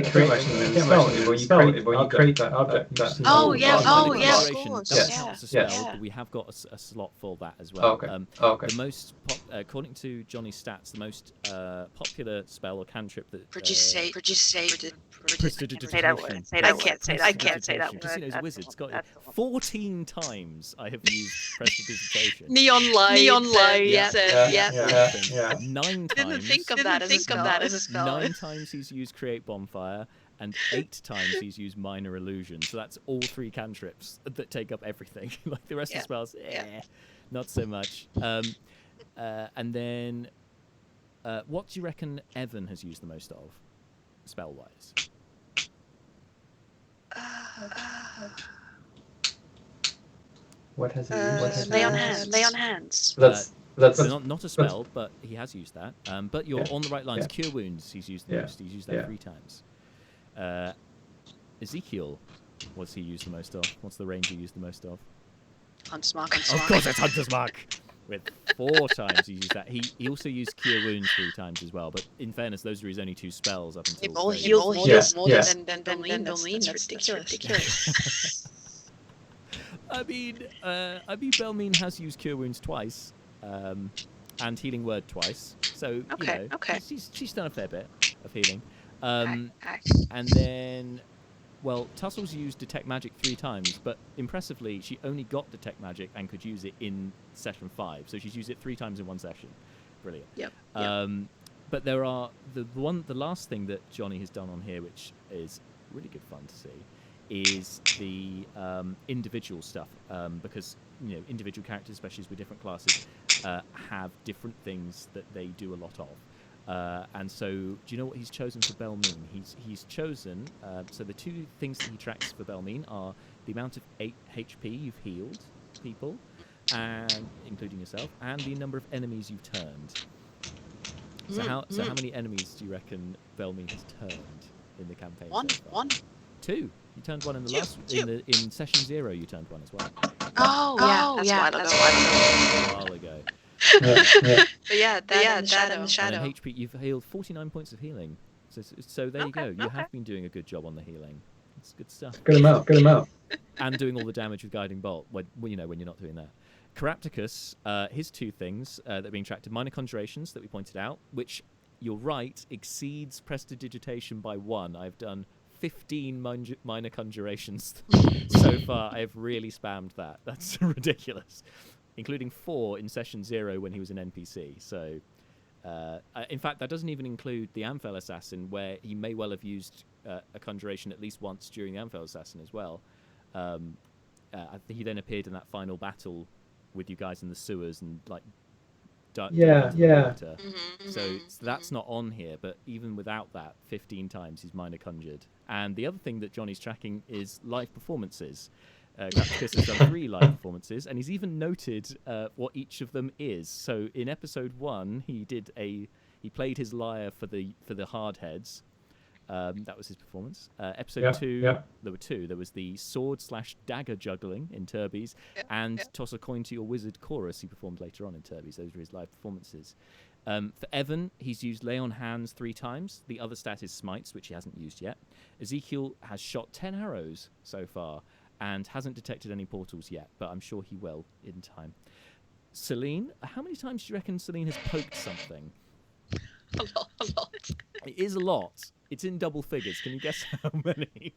where you create that object. Oh yeah, of course. course. Counts as a spell, but we have got a slot for that as well. Okay. The most, according to Jonny's stats, the most popular spell or cantrip that. Say that word. I can't say that word. Casino's wizard. It's got 14 times I have used prestidigitation. Neon light. Yeah. 9 times. Didn't think of that as a spell. 9 times he's used create bonfire, and 8 times he's used minor illusion. So that's all 3 cantrips that take up everything. Like the rest of the spells, not so much. And then, what do you reckon Evan has used the most of, spell-wise? What has he used? Lay on hands. That's not a spell, but he has used that. But you're on the right lines. Cure wounds, he's used the most. He's used that 3 times. Ezekiel, what's he used the most of? What's the ranger used the most of? Hunter's Mark. Of course, it's Hunter's Mark. With 4 times he used that. He also used Cure Wounds 3 times as well. But in fairness, those are his only 2 spells up until. They've all healed more than Belmine. That's ridiculous. I mean, Belmine has used Cure Wounds twice, and Healing Word twice. So okay. She's done a fair bit of healing. And then Well, Tussle's used Detect Magic 3 times, but impressively, she only got Detect Magic and could use it in session 5. So she's used it 3 times in one session. Brilliant. Yep. But there are the last thing that Jonny has done on here, which is really good fun to see, is the individual stuff, because individual characters, especially with different classes, have different things that they do a lot of. And so, do you know what he's chosen for Belmine? He's chosen, so the 2 things that he tracks for Belmine are the amount of HP you've healed people, and including yourself, and the number of enemies you've turned. So how many enemies do you reckon Belmine has turned in the campaign? One. 2. You turned 1 in the last in session 0. You turned 1 as well. That's a while ago. But yeah, that and the shadow. And HP, you've healed 49 points of healing. So there you go. You have been doing a good job on the healing. It's good stuff. Good amount. And doing all the damage with Guiding Bolt when you're not doing that. Carapticus, his 2 things that are being tracked are Minor Conjurations that we pointed out, which, you're right, exceeds Prestidigitation by 1. I've done 15 Minor Conjurations so far. I've really spammed that. That's ridiculous. Including 4 in session 0 when he was an NPC. So, in fact, that doesn't even include the Amphel Assassin, where he may well have used a conjuration at least once during the Amphel Assassin as well. He then appeared in that final battle with you guys in the sewers and water. So that's not on here, but even without that, 15 times he's minor conjured. And the other thing that Jonny's tracking is live performances. Capticus has done 3 live performances, and he's even noted what each of them is. So in episode 1, he played his lyre for the Hardheads. That was his performance. Episode 2, there were 2. There was the sword/dagger juggling in Turby's, and Toss a Coin to Your Wizard chorus he performed later on in Turby's. Those were his live performances. For Evan, he's used Lay on Hands 3 times. The other stat is Smites, which he hasn't used yet. Ezekiel has shot 10 arrows so far and hasn't detected any portals yet, but I'm sure he will in time. Celine, how many times do you reckon Celine has poked something? A lot. It is a lot. It's in double figures. Can you guess how many?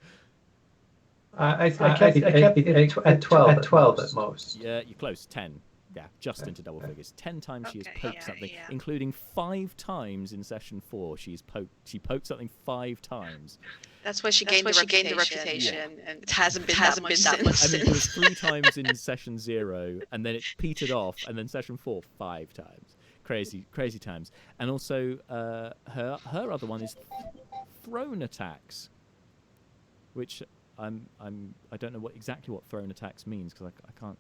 I kept it at 12 at most. Yeah, you're close. 10. Yeah, just into double figures. 10 times she has poked something, including 5 times in session 4. She poked something 5 times. That's why she gained the reputation, and it hasn't been that much since. I mean, it was 3 times in session 0, and then it petered off, and then session 4, 5 times. Crazy times. And also, her other one is thrown attacks, which I don't know exactly what thrown attacks means, because I can't.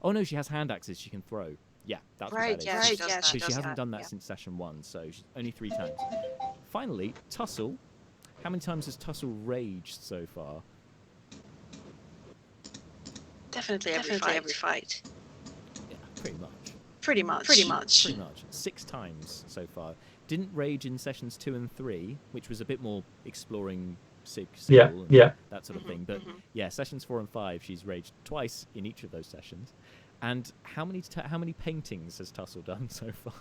Oh no, she has hand axes she can throw. Yeah, that's right. What that is. Yeah, she hasn't done that since session 1, so she's only 3 times. Finally, Tussle. How many times has Tussle raged so far? Definitely every fight. Yeah, pretty much. 6 times so far. Didn't rage in sessions 2 and 3, which was a bit more exploring and that sort of thing. But sessions 4 and 5, she's raged twice in each of those sessions. And how many paintings has Tussle done so far?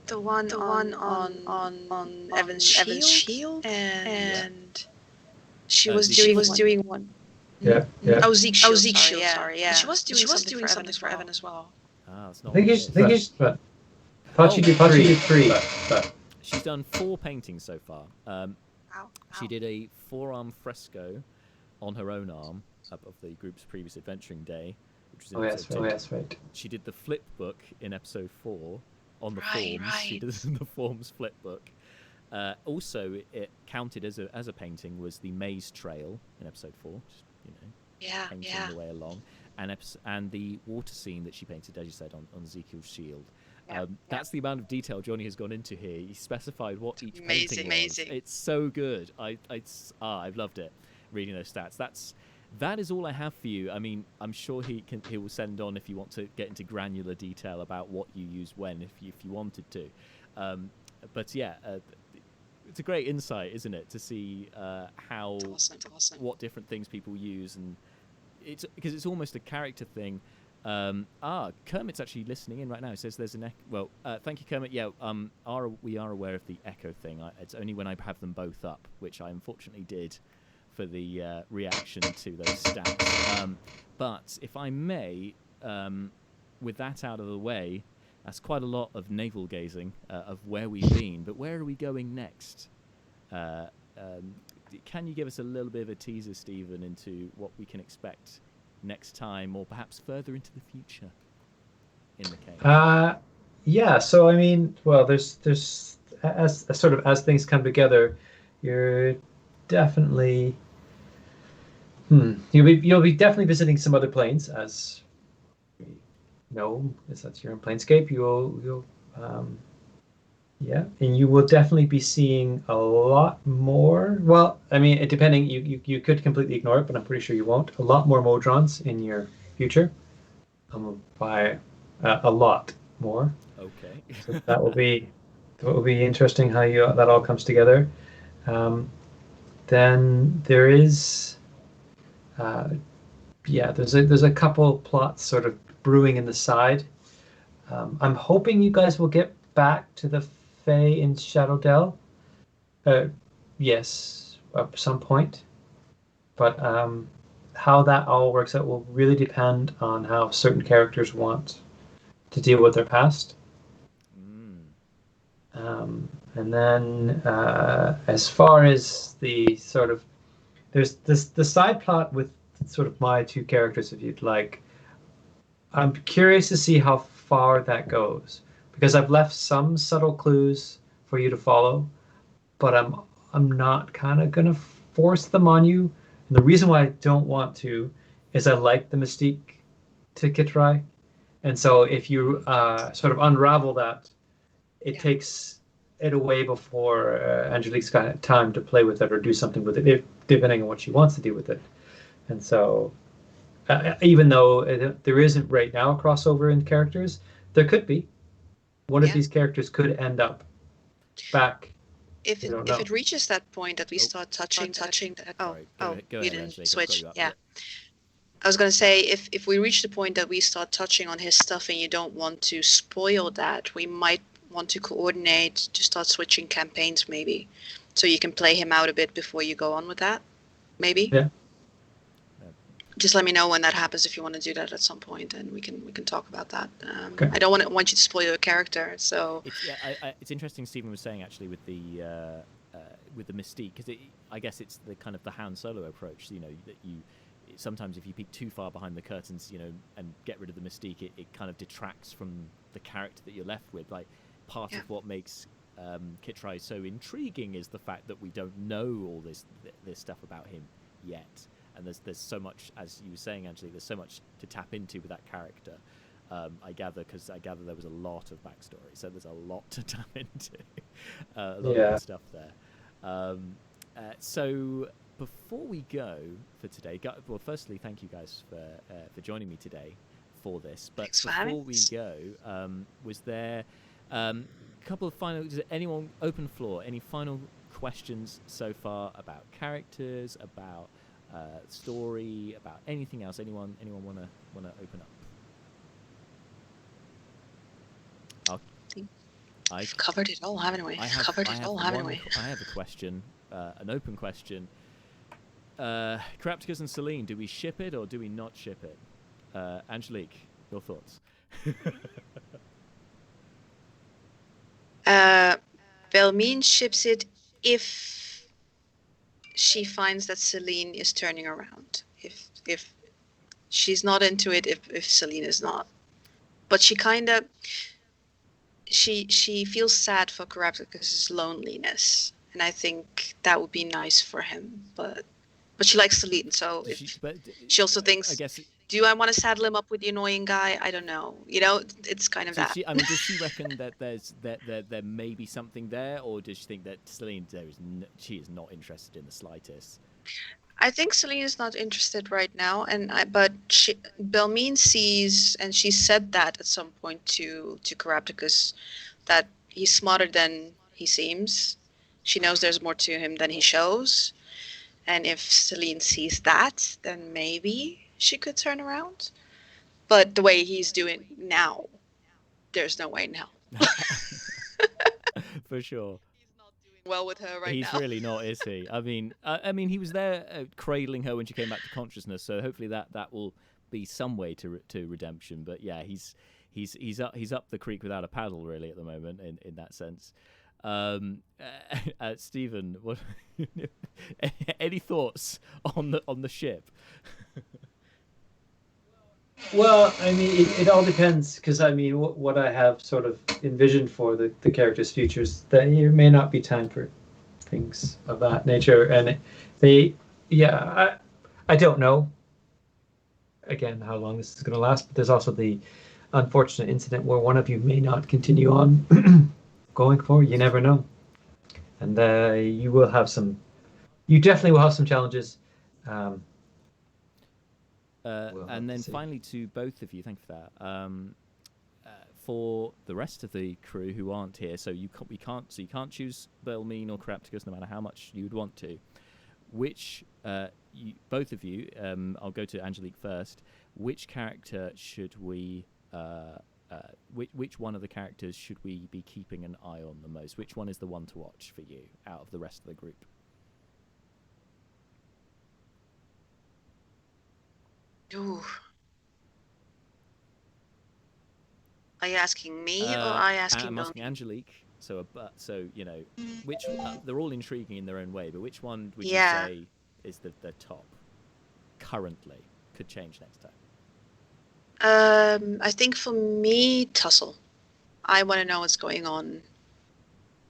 The one on Evan's shield, and she was doing one. Oh, Zeke's shield. Sorry. Yeah. She was doing something for Evan as well. Ah, it's not. I thought she did 3. But she's done 4 paintings so far. She did a forearm fresco on her own arm of the group's previous adventuring day, which was in episode 2. Yes, right. She did the flip book in episode 4 on the forms. Right. She did the forms flip book. Also, it counted as a painting was the maze trail in episode 4. Just, painting the way along, and the water scene that she painted, as you said, on Ezekiel's shield. That's the amount of detail Jonny has gone into here. He specified what each painting was. It's so good. I've loved it. Reading those stats. That is all I have for you. I mean, I'm sure he will send on if you want to get into granular detail about what you use when, if you wanted to. But yeah, it's a great insight, isn't it, to see how awesome. what different things people use, and it's because it's almost a character thing. Kermit's actually listening in right now. He says there's an echo. Well, thank you, Kermit. Yeah, we are aware of the echo thing. It's only when I have them both up, which I unfortunately did for the reaction to those stats. But if I may, with that out of the way, that's quite a lot of navel gazing of where we've been. But where are we going next? Can you give us a little bit of a teaser, Stephen, into what we can expect next time, or perhaps further into the future in the case? Yeah. So I mean, well, there's as things come together, you're definitely you'll be definitely visiting some other planes, as we know, as that's you're in Planescape. You'll yeah, and you will definitely be seeing a lot more. Well, I mean, depending, you could completely ignore it, but I'm pretty sure you won't. A lot more Modrons in your future, by a lot more. Okay. So that will be interesting how that all comes together. Then there is, there's a couple plots sort of brewing in the side. I'm hoping you guys will get back to the Fae in Shadow Dell. Yes, at some point. But how that all works out will really depend on how certain characters want to deal with their past. And then as far as the sort of, there's the side plot with sort of my two characters, if you'd like. I'm curious to see how far that goes, because I've left some subtle clues for you to follow, but I'm not kind of gonna force them on you. And the reason why I don't want to is I like the mystique to Kitrai, and so if you sort of unravel that, it takes it away before Angelique's got time to play with it or do something with it, depending on what she wants to do with it. And so, even though there isn't right now a crossover in characters, there could be. One of these characters could end up back. If it reaches that point that we start touching that. Go ahead, you didn't Angelique, switch. Yeah. I was going to say, if we reach the point that we start touching on his stuff and you don't want to spoil that, we might want to coordinate to start switching campaigns, maybe, so you can play him out a bit before you go on with that, maybe. Yeah. Just let me know when that happens if you want to do that at some point, and we can talk about that. Okay. I don't want you to spoil your character, so. It's interesting. Stephen was saying actually with the mystique, because I guess it's the kind of the Han Solo approach. You know, that you sometimes if you peek too far behind the curtains, you know, and get rid of the mystique, it kind of detracts from the character that you're left with. Like part of what makes Kitrai so intriguing is the fact that we don't know all this stuff about him yet. And there's so much, as you were saying, Angelique, there's so much to tap into with that character. I gather there was a lot of backstory, so there's a lot to tap into. A lot of good stuff there. So before we go for today, well, firstly, thank you guys for joining me today for this. But before we go, was there a couple of final? Does anyone open floor? Any final questions so far about characters, about story, about anything else? Anyone wanna open up? I've covered it all, haven't we? I have a question, an open question. Carapticus and Celine, do we ship it or do we not ship it? Angelique, your thoughts? Belmine ships it if she finds that Celine is turning around. If she's not into it, if Celine is not. But she kind of she feels sad for Carapticus' loneliness, and I think that would be nice for him. But she likes Celine, so she also thinks, I guess, do I want to saddle him up with the annoying guy? I don't know. You know, it's kind of that. Does she reckon that there may be something there, or does she think that Celine she is not interested in the slightest? I think Celine is not interested right now, but Belmine sees, and she said that at some point to Carapticus, that he's smarter than he seems. She knows there's more to him than he shows, and if Celine sees that, then maybe she could turn around. But the way he's doing now, there's no way in hell. For sure. Well with her right He's now. really not, is he? I mean, he was there cradling her when she came back to consciousness. So hopefully that will be some way to redemption. But yeah, he's up the creek without a paddle, really, at the moment in that sense. Stephen, what? Any thoughts on the ship? Well, I mean, it all depends, because I mean, what I have sort of envisioned for the characters' futures, that there may not be time for things of that nature, and I don't know. Again, how long this is going to last, but there's also the unfortunate incident where one of you may not continue on going forward. You never know, and you definitely will have some challenges. And then finally, to both of you, thank you for that. For the rest of the crew who aren't here, so you can't choose Belmine or Carapticus, no matter how much you would want to. Both of you, I'll go to Angelique first. Which character should we? Which one of the characters should we be keeping an eye on the most? Which one is the one to watch for you out of the rest of the group? Ooh. Are you asking me or are you asking I'm Belmine? asking Angelique. So you know, which they're all intriguing in their own way, but which one would you say is the top currently? Could change next time. I think for me, Tussle. I want to know what's going on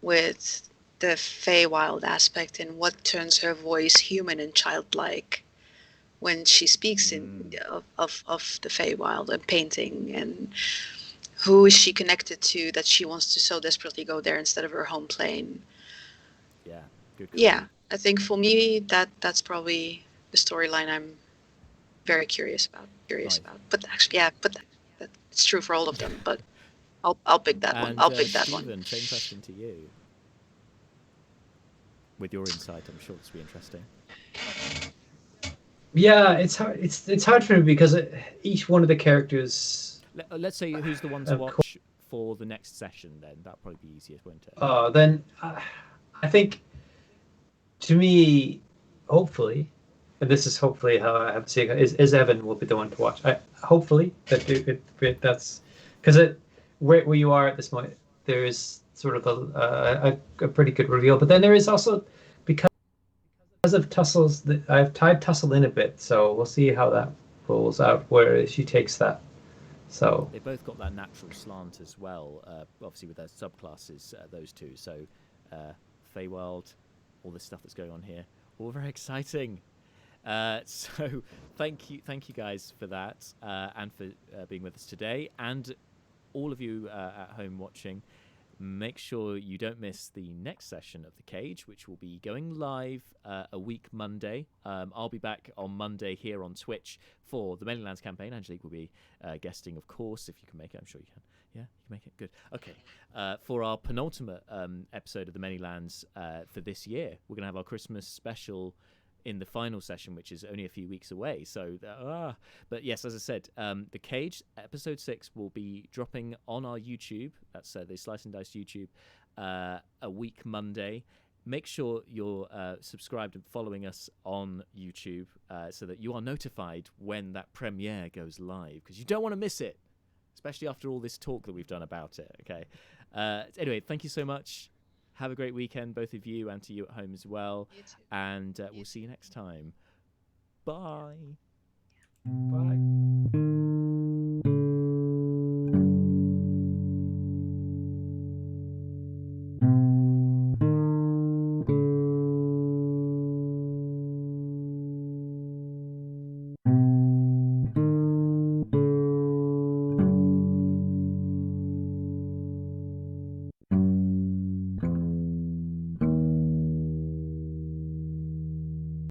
with the Feywild aspect and what turns her voice human and childlike when she speaks of the Feywild and painting, and who is she connected to that she wants to so desperately go there instead of her home plane. Yeah, good call. Yeah, I think for me that's probably the storyline I'm very curious about. But actually, it's true for all of them. But I'll pick that one. I'll pick that Stephen, one. same question to you. With your insight, I'm sure this will be interesting. Yeah, it's hard. It's hard for me because each one of the characters. Let's say who's the one to watch for the next session. Then that'll probably be easiest, won't it? Then I think, to me, hopefully, and this is hopefully how I have to say it, is Evan will be the one to watch. Hopefully that's because where you are at this moment, there is sort of a pretty good reveal, but then there is also because of Tussle's. I've tied Tussle in a bit, so we'll see how that rolls out, where she takes that. So they both got that natural slant as well, obviously with their subclasses, those two. So Feywild, all this stuff that's going on here, all very exciting. So thank you guys for that, and for being with us today, and all of you at home watching. Make sure you don't miss the next session of The Cage, which will be going live a week Monday. I'll be back on Monday here on Twitch for the Many Lands campaign. Angelique will be guesting, of course, if you can make it. I'm sure you can. Yeah, you can make it. Good. Okay. For our penultimate episode of the Many Lands for this year, we're going to have our Christmas special in the final session, which is only a few weeks away. So, but yes, as I said, The Cage episode 6 will be dropping on our YouTube. That's the Slice and Dice YouTube a week Monday. Make sure you're subscribed and following us on YouTube so that you are notified when that premiere goes live, because you don't want to miss it, especially after all this talk that we've done about it. Okay. Anyway, thank you so much. Have a great weekend, both of you, and to you at home as well. And we'll see you next time. Bye.